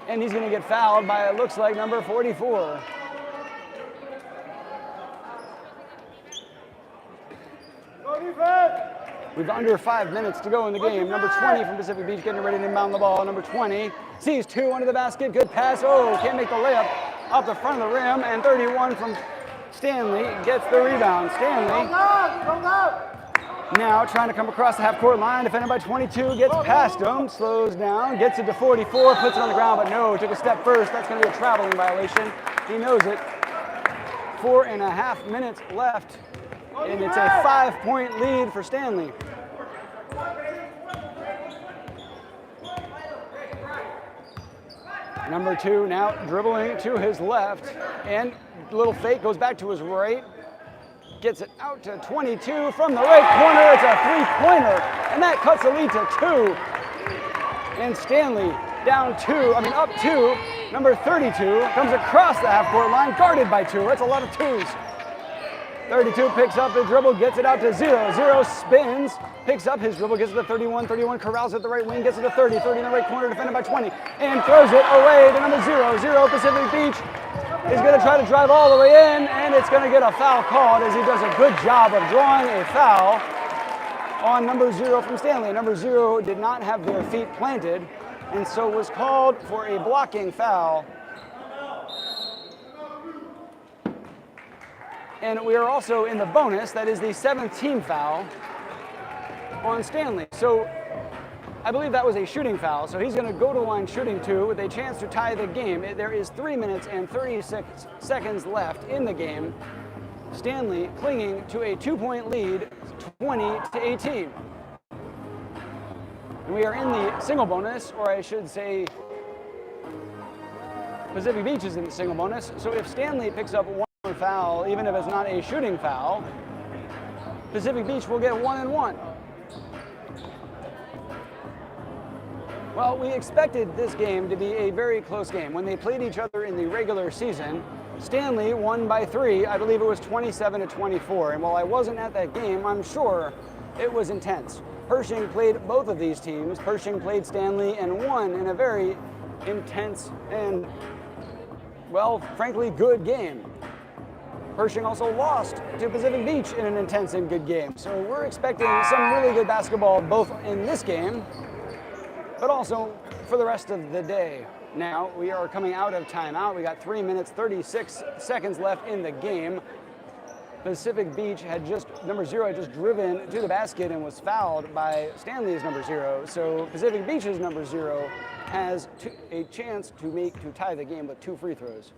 and he's going to get fouled by, it looks like, number 44. We've under 5 minutes to go in the game. Number 20 from Pacific Beach getting ready to inbound the ball. Number 20 sees 2 under the basket. Good pass. Oh, can't make the layup off the front of the rim. And 31 from Standley gets the rebound. Standley now trying to come across the half-court line. Defended by 22. Gets past him. Slows down. Gets it to 44. Puts it on the ground. But no, took a step first. That's going to be a traveling violation. He knows it. 4.5 minutes left. And it's a 5-point lead for Standley. Number 2 now dribbling to his left, and little fake goes back to his right. Gets it out to 22 from the right corner. It's a 3-pointer, and that cuts the lead to 2. And Standley up 2. Number 32 comes across the half-court line, guarded by 2. That's a lot of 2s. 32 picks up the dribble, gets it out to 0. 0 spins, picks up his dribble, gets it to 31. 31 corrals at the right wing, gets it to 30. 30 in the right corner, defended by 20, and throws it away to number 0. 0 Pacific Beach is going to try to drive all the way in, and it's going to get a foul called as he does a good job of drawing a foul on number 0 from Standley. Number 0 did not have their feet planted, and so was called for a blocking foul. And we are also in the bonus, that is the 7th team foul on Standley. So I believe that was a shooting foul, so he's going to go to the line shooting 2 with a chance to tie the game. There is 3 minutes and 36 seconds left in the game. Standley clinging to a 2-point lead, 20-18. And we are in the single bonus, or I should say Pacific Beach is in the single bonus. So if Standley picks up one more foul, even if it's not a shooting foul, Pacific Beach will get 1 and 1. Well, we expected this game to be a very close game. When they played each other in the regular season, Standley won by 3. I believe it was 27-24. And while I wasn't at that game, I'm sure it was intense. Pershing played both of these teams. Pershing played Standley and won in a very intense and, well, frankly, good game. Pershing also lost to Pacific Beach in an intense and good game. So we're expecting some really good basketball both in this game, but also for the rest of the day. Now, we are coming out of timeout. We got 3 minutes, 36 seconds left in the game. Pacific Beach had number 0 had just driven to the basket and was fouled by Standley's number 0. So Pacific Beach's number 0 has a chance to tie the game with 2 free throws.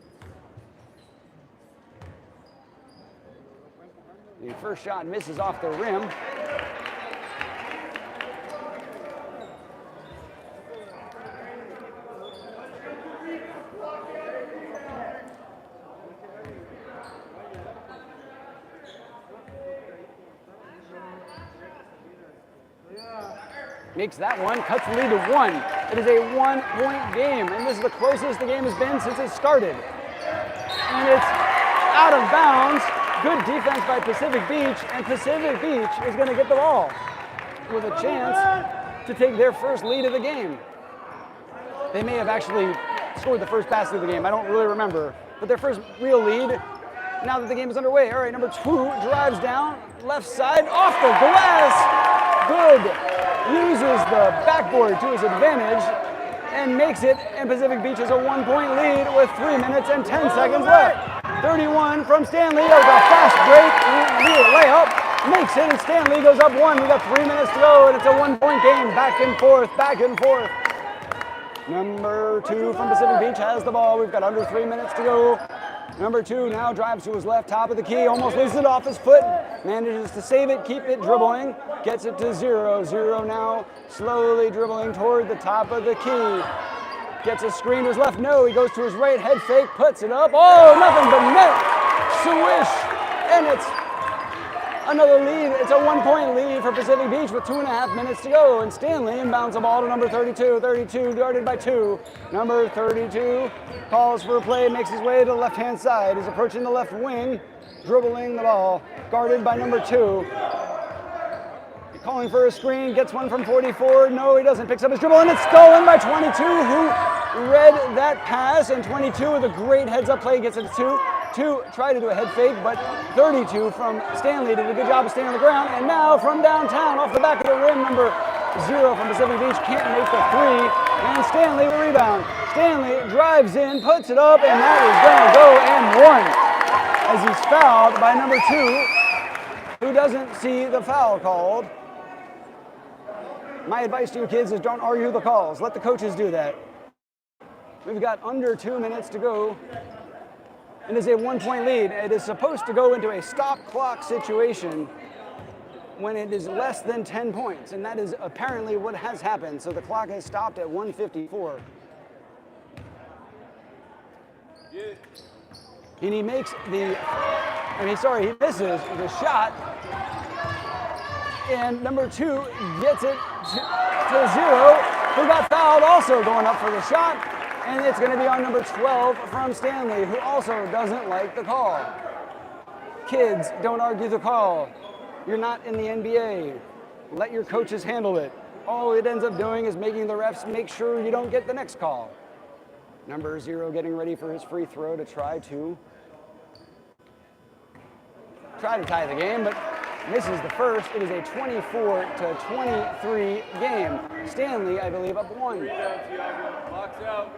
The first shot misses off the rim. Makes that one, cuts the lead to 1. It is a 1-point game, and this is the closest the game has been since it started. And it's out of bounds. Good defense by Pacific Beach, and Pacific Beach is going to get the ball with a chance to take their first lead of the game. They may have actually scored the first basket of the game. I don't really remember, but their first real lead now that the game is underway. All right, number 2 drives down, left side, off the glass. Good. Uses the backboard to his advantage and makes it, and Pacific Beach has a 1-point lead with 3 minutes and 10 seconds left. 31 from Standley. That was a fast break layup. Makes it, and Standley goes up 1. We got 3 minutes to go, and it's a 1-point game. Back and forth, back and forth. Number 2 from Pacific Beach has the ball. We've got under 3 minutes to go. Number 2 now drives to his left, top of the key, almost loses it off his foot, manages to save it, keep it dribbling, gets it to 0. 0 now, slowly dribbling toward the top of the key. Gets a screen to his left, no, he goes to his right, head fake, puts it up, oh, nothing but net, swish, and it's another lead. It's a 1-point lead for Pacific Beach with 2.5 minutes to go, and Standley inbounds the ball to number 32. 32 guarded by 2. Number 32 calls for a play, makes his way to the left-hand side. He's approaching the left wing, dribbling the ball, guarded by number 2. Calling for a screen, gets one from 44. No, he doesn't. Picks up his dribble, and it's stolen by 22, who read that pass, and 22 with a great heads-up play gets it to 2. Tried to do a head fake, but 32 from Standley did a good job of staying on the ground. And now from downtown, off the back of the rim, number 0 from Pacific Beach can't make the 3. And Standley with a rebound. Standley drives in, puts it up, and that is going to go and 1. As he's fouled by number 2, who doesn't see the foul called. My advice to you kids is don't argue the calls. Let the coaches do that. We've got under 2 minutes to go. It is a 1-point lead. It is supposed to go into a stop clock situation when it is less than 10 points, and that is apparently what has happened. So the clock has stopped at 1:54. And he makes he misses the shot, and number 2 gets it to 0, who got fouled also going up for the shot. And it's going to be on number 12 from Standley, who also doesn't like the call. Kids, don't argue the call. You're not in the NBA. Let your coaches handle it. All it ends up doing is making the refs make sure you don't get the next call. Number 0 getting ready for his free throw to try to tie the game, but misses the first. It is a 24-23 game. Standley, I believe, up 1. Box out.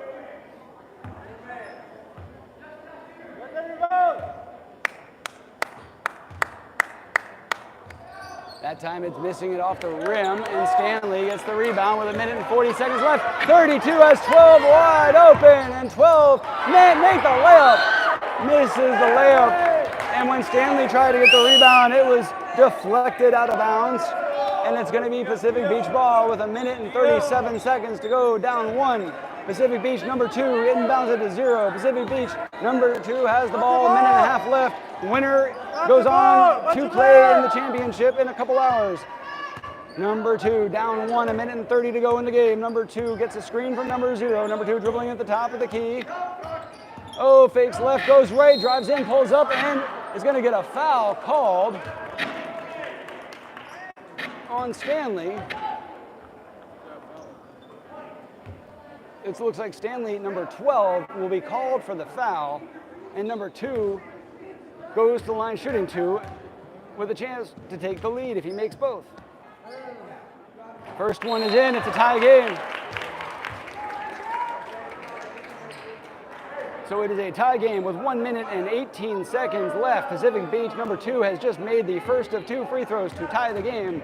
That time it's missing it off the rim, and Standley gets the rebound with 1 minute and 40 seconds left. 32 has 12 wide open, and 12 make the layup. Misses the layup, and when Standley tried to get the rebound, it was deflected out of bounds, and it's going to be Pacific Beach ball with 1 minute and 37 seconds to go, down 1. Pacific Beach number 2 inbounds it to 0. Pacific Beach number 2 has the ball, 1.5 minutes left. Winner goes on to play in the championship in a couple hours. Number 2 down 1, 1 minute and 30 to go in the game. Number 2 gets a screen from number 0. Number 2 dribbling at the top of the key. Oh, fakes left, goes right, drives in, pulls up, and is going to get a foul called on Standley. It looks like Standley, number 12, will be called for the foul, and number 2 goes to the line shooting 2 with a chance to take the lead if he makes both. First one is in, it's a tie game. So it is a tie game with 1 minute and 18 seconds left. Pacific Beach number 2 has just made the first of 2 free throws to tie the game.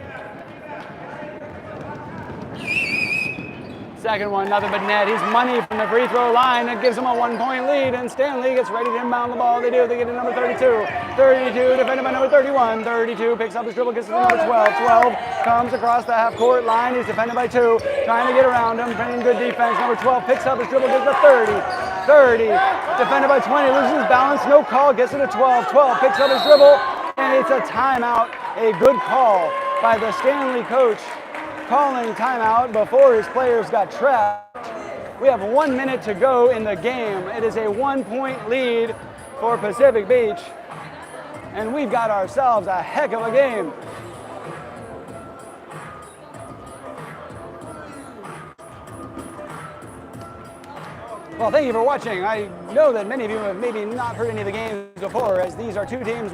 Second one, nothing but net. He's money from the free throw line. That gives him a 1-point lead, and Standley gets ready to inbound the ball. They do. They get to number 32. 32 defended by number 31. 32 picks up his dribble, gets to number 12. 12 comes across the half-court line. He's defended by 2. Trying to get around him, playing good defense. Number 12 picks up his dribble, gets to 30. 30 defended by 20. Loses his balance. No call. Gets to 12. 12 picks up his dribble, and it's a timeout. A good call by the Standley coach, calling timeout before his players got trapped. We have 1 minute to go in the game. It is a 1-point lead for Pacific Beach, and we've got ourselves a heck of a game. Well, thank you for watching. I know that many of you have maybe not heard any of the games before, as these are 2 teams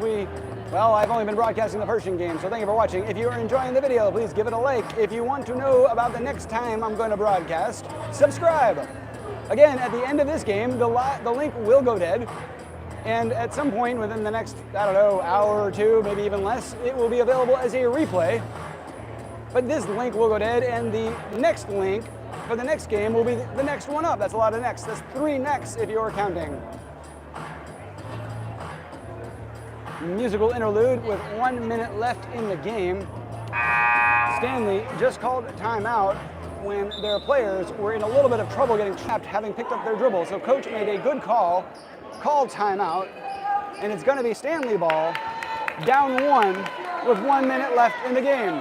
I've only been broadcasting the Pershing game, so thank you for watching. If you're enjoying the video, please give it a like. If you want to know about the next time I'm going to broadcast, subscribe. Again, at the end of this game, the link will go dead, and at some point within the next, hour or 2, maybe even less, it will be available as a replay. But this link will go dead, and the next link for the next game will be the next one up. That's a lot of necks. That's 3 necks if you're counting. Musical interlude with 1 minute left in the game. Standley just called a timeout when their players were in a little bit of trouble getting trapped, having picked up their dribble. So coach made a good call, called timeout, and it's going to be Standley ball, down 1 with 1 minute left in the game.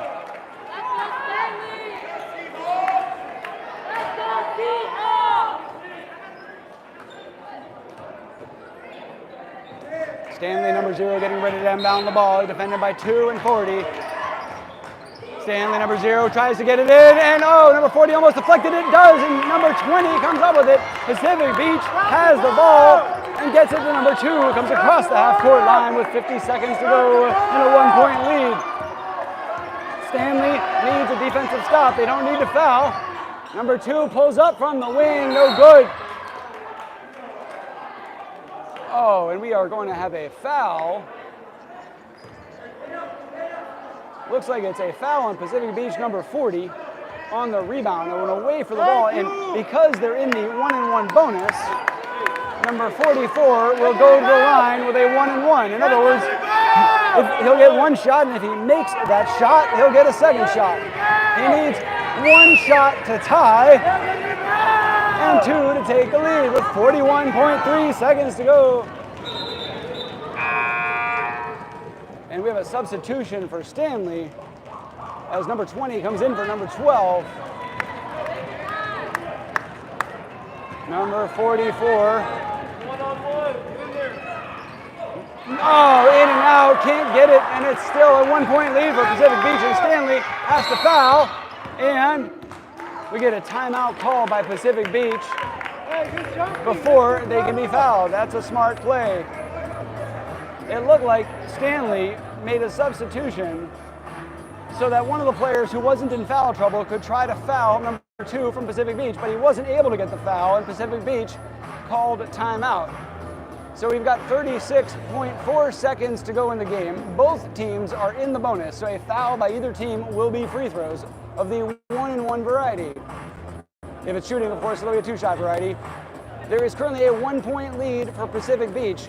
Standley, number 0, getting ready to inbound the ball, defended by 2 and 40. Standley, number 0, tries to get it in, and number 40 almost deflected it, does, and number 20 comes up with it. Pacific Beach has the ball and gets it to number 2, comes across the half-court line with 50 seconds to go and a 1-point lead. Stanley needs a defensive stop. They don't need to foul. Number 2 pulls up from the wing, no good. Oh, and we are going to have a foul. Looks like it's a foul on Pacific Beach number 40 on the rebound. They went away for the ball, and because they're in the 1-and-1 bonus, number 44 will go to the line with a 1-and-1. In other words, he'll get 1 shot, and if he makes that shot, he'll get a 2nd shot. He needs 1 shot to tie, and 2 to take the lead with 41.3 seconds to go. And we have a substitution for Standley as number 20 comes in for number 12. Number 44. Oh, in and out, can't get it, and it's still a 1-point lead for Pacific Beach, and Standley has to foul, and we get a timeout call by Pacific Beach. before they can be fouled. That's a smart play. It looked like Standley made a substitution so that one of the players who wasn't in foul trouble could try to foul number 2 from Pacific Beach, but he wasn't able to get the foul, and Pacific Beach called timeout. So we've got 36.4 seconds to go in the game. Both teams are in the bonus, so a foul by either team will be free throws of the 1-and-1 variety. If it's shooting, of course, it'll be a 2-shot variety. There is currently a 1-point lead for Pacific Beach,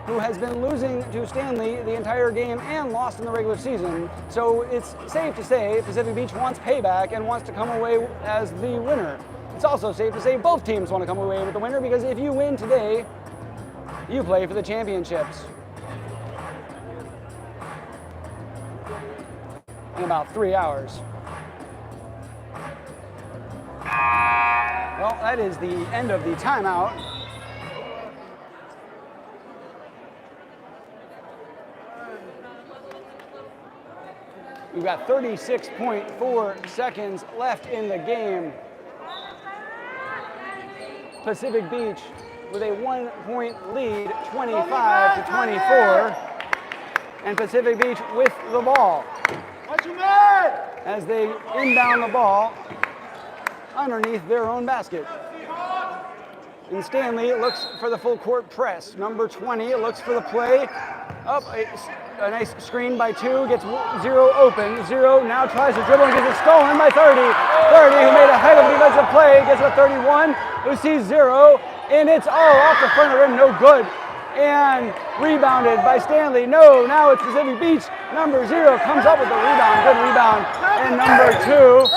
who has been losing to Standley the entire game and lost in the regular season. So it's safe to say Pacific Beach wants payback and wants to come away as the winner. It's also safe to say both teams want to come away with the winner, because if you win today, you play for the championships. In about 3 hours. Well, that is the end of the timeout. We've got 36.4 seconds left in the game. Pacific Beach with a 1-point lead, 25-24. And Pacific Beach with the ball. As they inbound the ball underneath their own basket. And Standley looks for the full court press. Number 20 looks for the play. Up a nice screen by 2, gets 0 open. 0 now tries to dribble and gets it stolen by 30. 30, who made a heck of a defensive play, gets a 31, who sees 0, and it's off the front of the rim, no good. And rebounded by Standley. No, now it's Pacific Beach. Number 0 comes up with the rebound, good rebound. And number 2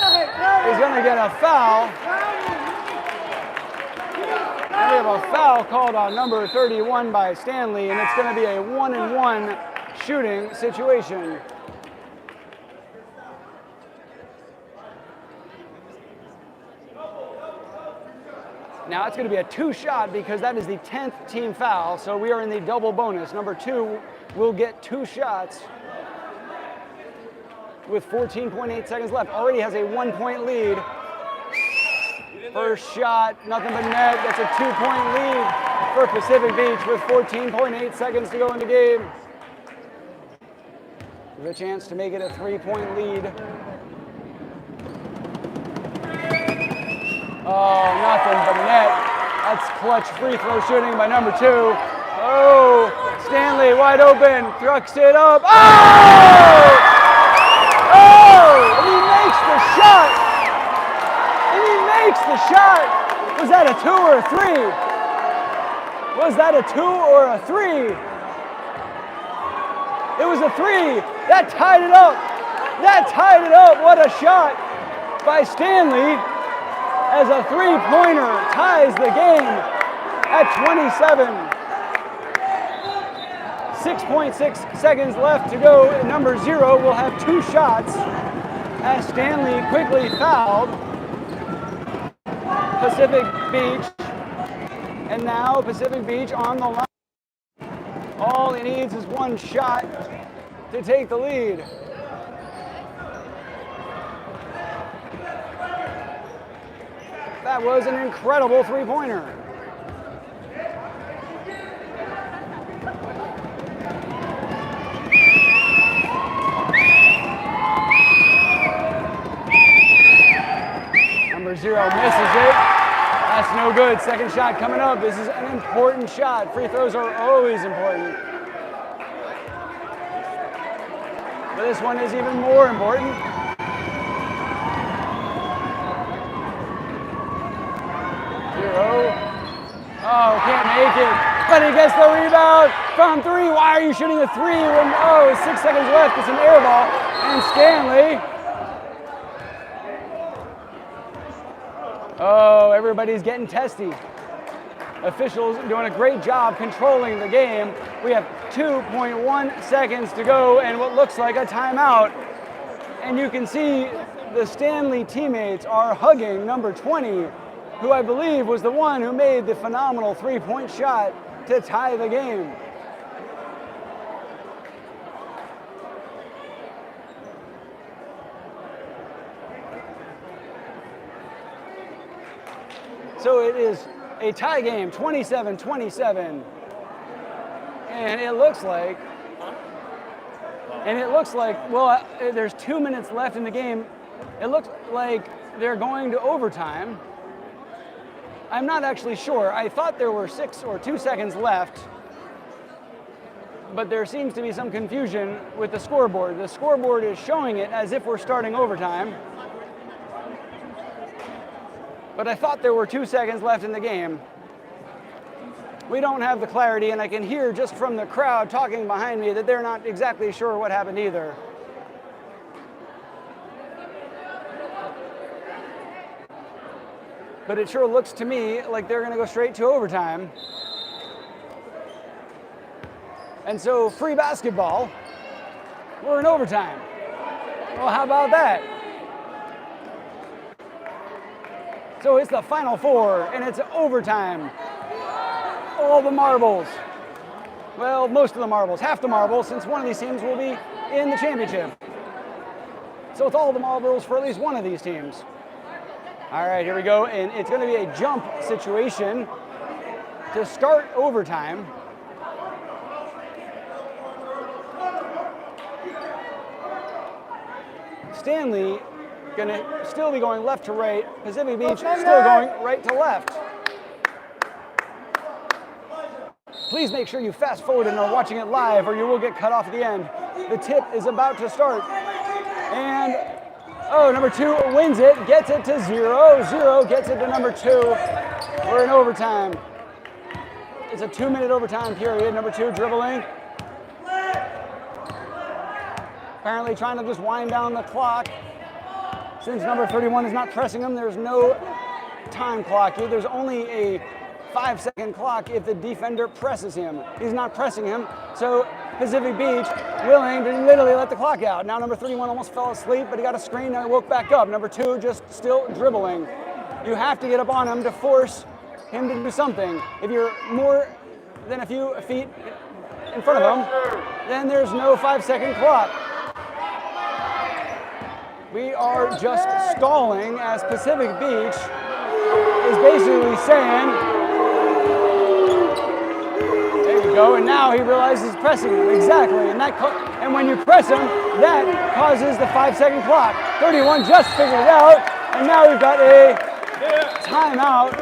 is going to get a foul. And we have a foul called on number 31 by Standley, and it's going to be a 1-and-1 shooting situation. Now it's going to be a 2-shot because that is the 10th team foul, so we are in the double bonus. Number 2 will get 2 shots with 14.8 seconds left. Already has a 1-point lead. First shot, nothing but net. That's a 2-point lead for Pacific Beach with 14.8 seconds to go in the game. With a chance to make it a 3-point lead. Oh, nothing but net. That's clutch free throw shooting by number 2. Oh, Standley wide open, trucks it up. Oh! Oh! And he makes the shot. And he makes the shot. Was that a 2 or a 3? Was that a 2 or a 3? It was a 3. That tied it up. That tied it up. What a shot by Standley, as a 3-pointer ties the game at 27. 6.6 seconds left to go. Number 0 will have 2 shots as Standley quickly fouled Pacific Beach. And now Pacific Beach on the line. All he needs is 1 shot to take the lead. That was an incredible 3-pointer. Number 0 misses it. That's no good. Second shot coming up. This is an important shot. Free throws are always important. But this one is even more important. Oh, can't make it. But he gets the rebound from 3. Why are you shooting a 3 when, 6 seconds left? It's an air ball. And Standley. Oh, everybody's getting testy. Officials doing a great job controlling the game. We have 2.1 seconds to go and what looks like a timeout. And you can see the Standley teammates are hugging number 20, who I believe was the one who made the phenomenal 3-point shot to tie the game. So it is a tie game, 27-27. And it looks like, well, there's 2 minutes left in the game. It looks like they're going to overtime. I'm not actually sure. I thought there were 6 or 2 seconds left, but there seems to be some confusion with the scoreboard. The scoreboard is showing it as if we're starting overtime, but I thought there were 2 seconds left in the game. We don't have the clarity, and I can hear just from the crowd talking behind me that they're not exactly sure what happened either. But it sure looks to me like they're going to go straight to overtime. And so, free basketball, we're in overtime. Well, how about that? So it's the Final Four, and it's overtime. All the marbles. Well, most of the marbles, half the marbles, since one of these teams will be in the championship. So it's all the marbles for at least one of these teams. All right, here we go, and it's going to be a jump situation to start overtime. Standley going to still be going left to right. Pacific Beach still going right to left. Please make sure you fast forward and are watching it live, or you will get cut off at the end. The tip is about to start. And, oh, number 2 wins it, gets it to 0-0, gets it to number 2. We're in overtime. It's a 2-minute overtime period. Number 2 dribbling. Apparently trying to just wind down the clock. Since number 31 is not pressing him, there's no time clock here. There's only a 5-second clock if the defender presses him. He's not pressing him, so Pacific Beach willing to literally let the clock out. Now number 31 almost fell asleep, but he got a screen and woke back up. Number 2 just still dribbling. You have to get up on him to force him to do something. If you're more than a few feet in front of him, then there's no 5-second clock. We are just stalling as Pacific Beach is basically saying, there you go, and now he realizes he's pressing him. Exactly, and when you press him, that causes the 5-second clock. 31 just figured it out, and now we've got a timeout.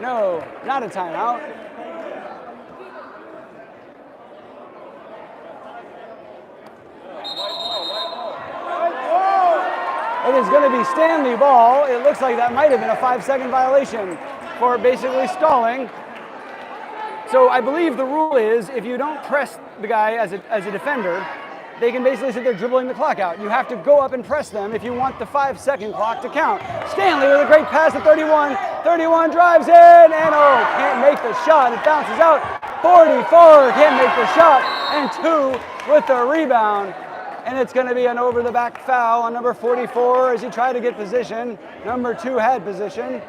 No, not a timeout. It is going to be Standley ball. It looks like that might have been a 5-second violation for basically stalling. So I believe the rule is if you don't press the guy as a defender, they can basically sit there dribbling the clock out. You have to go up and press them if you want the 5-second clock to count. Standley with a great pass to 31. 31 drives in and can't make the shot. It bounces out. 44 can't make the shot, and 2 with the rebound. And it's going to be an over-the-back foul on number 44 as he tried to get position. Number 2 had position.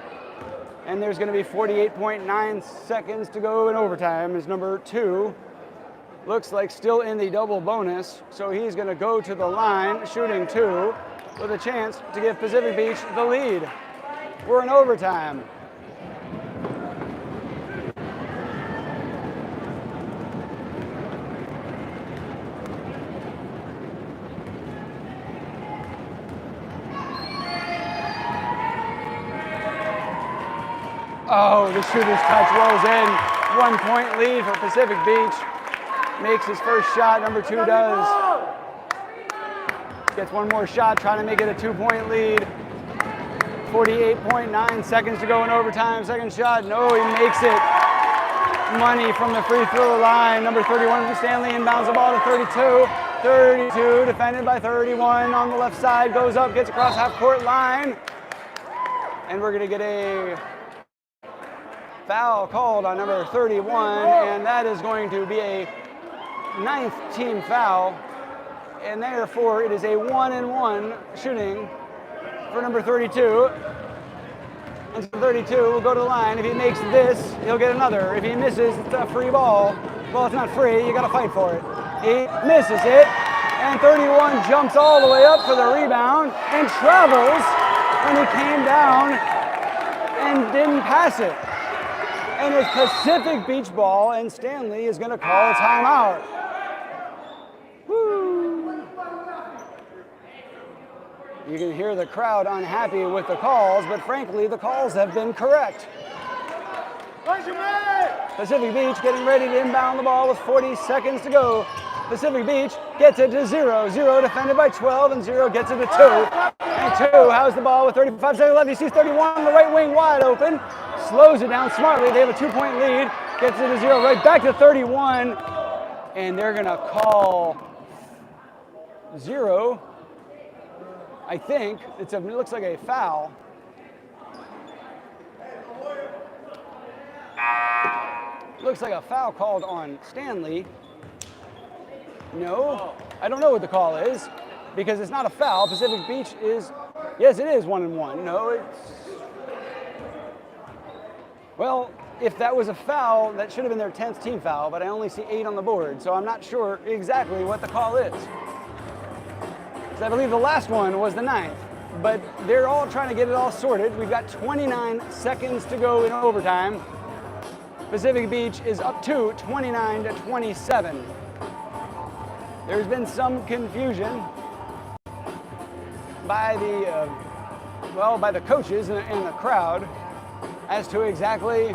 And there's going to be 48.9 seconds to go in overtime as number 2 looks like still in the double bonus. So he's going to go to the line, shooting 2, with a chance to give Pacific Beach the lead. We're in overtime. Oh, the shooter's touch rolls in. 1-point lead for Pacific Beach. Makes his first shot, number 2 does. Gets one more shot, trying to make it a 2-point lead. 48.9 seconds to go in overtime. Second shot, no, he makes it. Money from the free throw line. Number 31 from Standley inbounds the ball to 32. 32, defended by 31 on the left side. Goes up, gets across half-court line. And we're going to get a foul called on number 31, and that is going to be a 9th team foul, and therefore it is a 1-and-1 shooting for number 32. And so 32 will go to the line. If he makes this, he'll get another. If he misses, it's a free ball. Well, it's not free, you gotta fight for it. He misses it, and 31 jumps all the way up for the rebound and travels when he came down and didn't pass it. And it's Pacific Beach ball, and Standley is going to call a timeout. Woo. You can hear the crowd unhappy with the calls, but frankly, the calls have been correct. Pacific Beach getting ready to inbound the ball with 40 seconds to go. Pacific Beach gets it to 0. 0 defended by 12, and 0 gets it to 2. And 2 has the ball with 35 seconds left. He sees 31 on the right wing wide open. Slows it down smartly. They have a 2-point lead. Gets it to 0. Right back to 31. And they're going to call 0. I think it looks like a foul. Looks like a foul called on Standley. No, I don't know what the call is because it's not a foul. Pacific Beach is, yes, it is 1-1. No, it's, well, if that was a foul, that should have been their 10th team foul, but I only see 8 on the board, so I'm not sure exactly what the call is. So I believe the last one was the 9th, but they're all trying to get it all sorted. We've got 29 seconds to go in overtime. Pacific Beach is up to 29-27. There's been some confusion by the coaches and the crowd as to exactly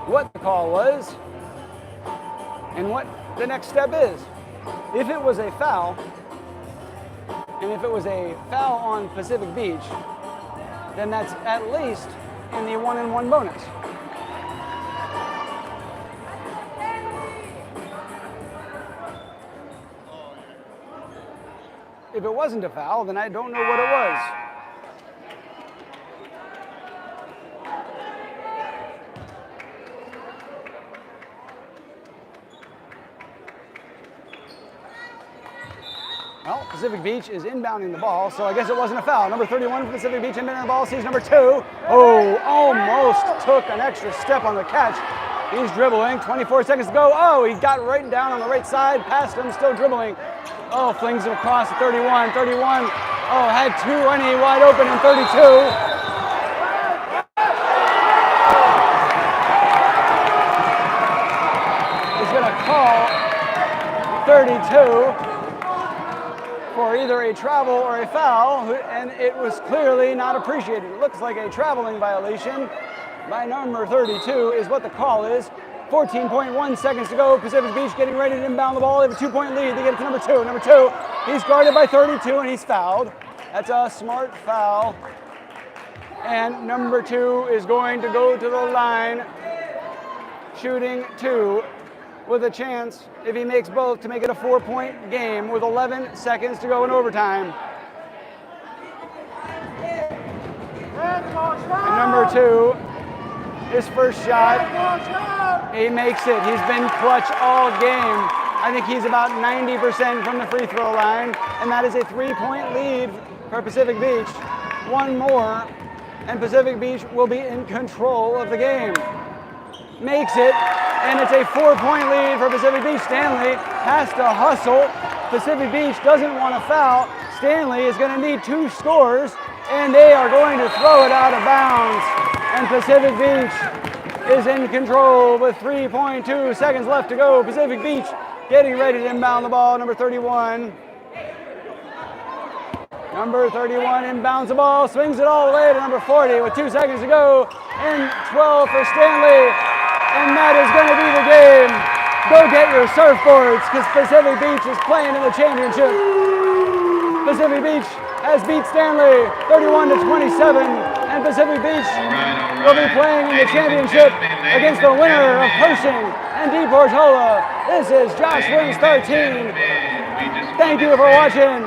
what the call was and what the next step is. If it was a foul, and if it was a foul on Pacific Beach, then that's at least in the 1-1 bonus. If it wasn't a foul, then I don't know what it was. Well, Pacific Beach is inbounding the ball, so I guess it wasn't a foul. Number 31 for Pacific Beach inbounding the ball, sees number 2. Oh, almost took an extra step on the catch. He's dribbling, 24 seconds to go. Oh, he got right down on the right side, past him, still dribbling. Oh, flings it across to 31. 31, oh, had 2 any wide open in 32. He's going to call 32 for either a travel or a foul, and it was clearly not appreciated. It looks like a traveling violation by number 32 is what the call is. 14.1 seconds to go. Pacific Beach getting ready to inbound the ball. They have a 2-point lead. They get it to number 2. Number 2, he's guarded by 32 and he's fouled. That's a smart foul. And number 2 is going to go to the line, shooting 2 with a chance, if he makes both, to make it a 4-point game with 11 seconds to go in overtime. And number 2, his first shot, he makes it. He's been clutch all game. I think he's about 90% from the free throw line, and that is a 3-point lead for Pacific Beach. One more, and Pacific Beach will be in control of the game. Makes it, and it's a 4-point lead for Pacific Beach. Standley has to hustle. Pacific Beach doesn't want to foul. Standley is going to need 2 scores, and they are going to throw it out of bounds. And Pacific Beach is in control with 3.2 seconds left to go. Pacific Beach getting ready to inbound the ball. Number 31. Number 31 inbounds the ball, swings it all the way to number 40 with 2 seconds to go. And 12 for Standley. And that is going to be the game. Go get your surfboards because Pacific Beach is playing in the championship. Pacific Beach has beat Standley 31-27. And Pacific Beach will be playing in the championship against the winner of Pershing and DePortola. This is Josh Wins 13. Thank you for watching.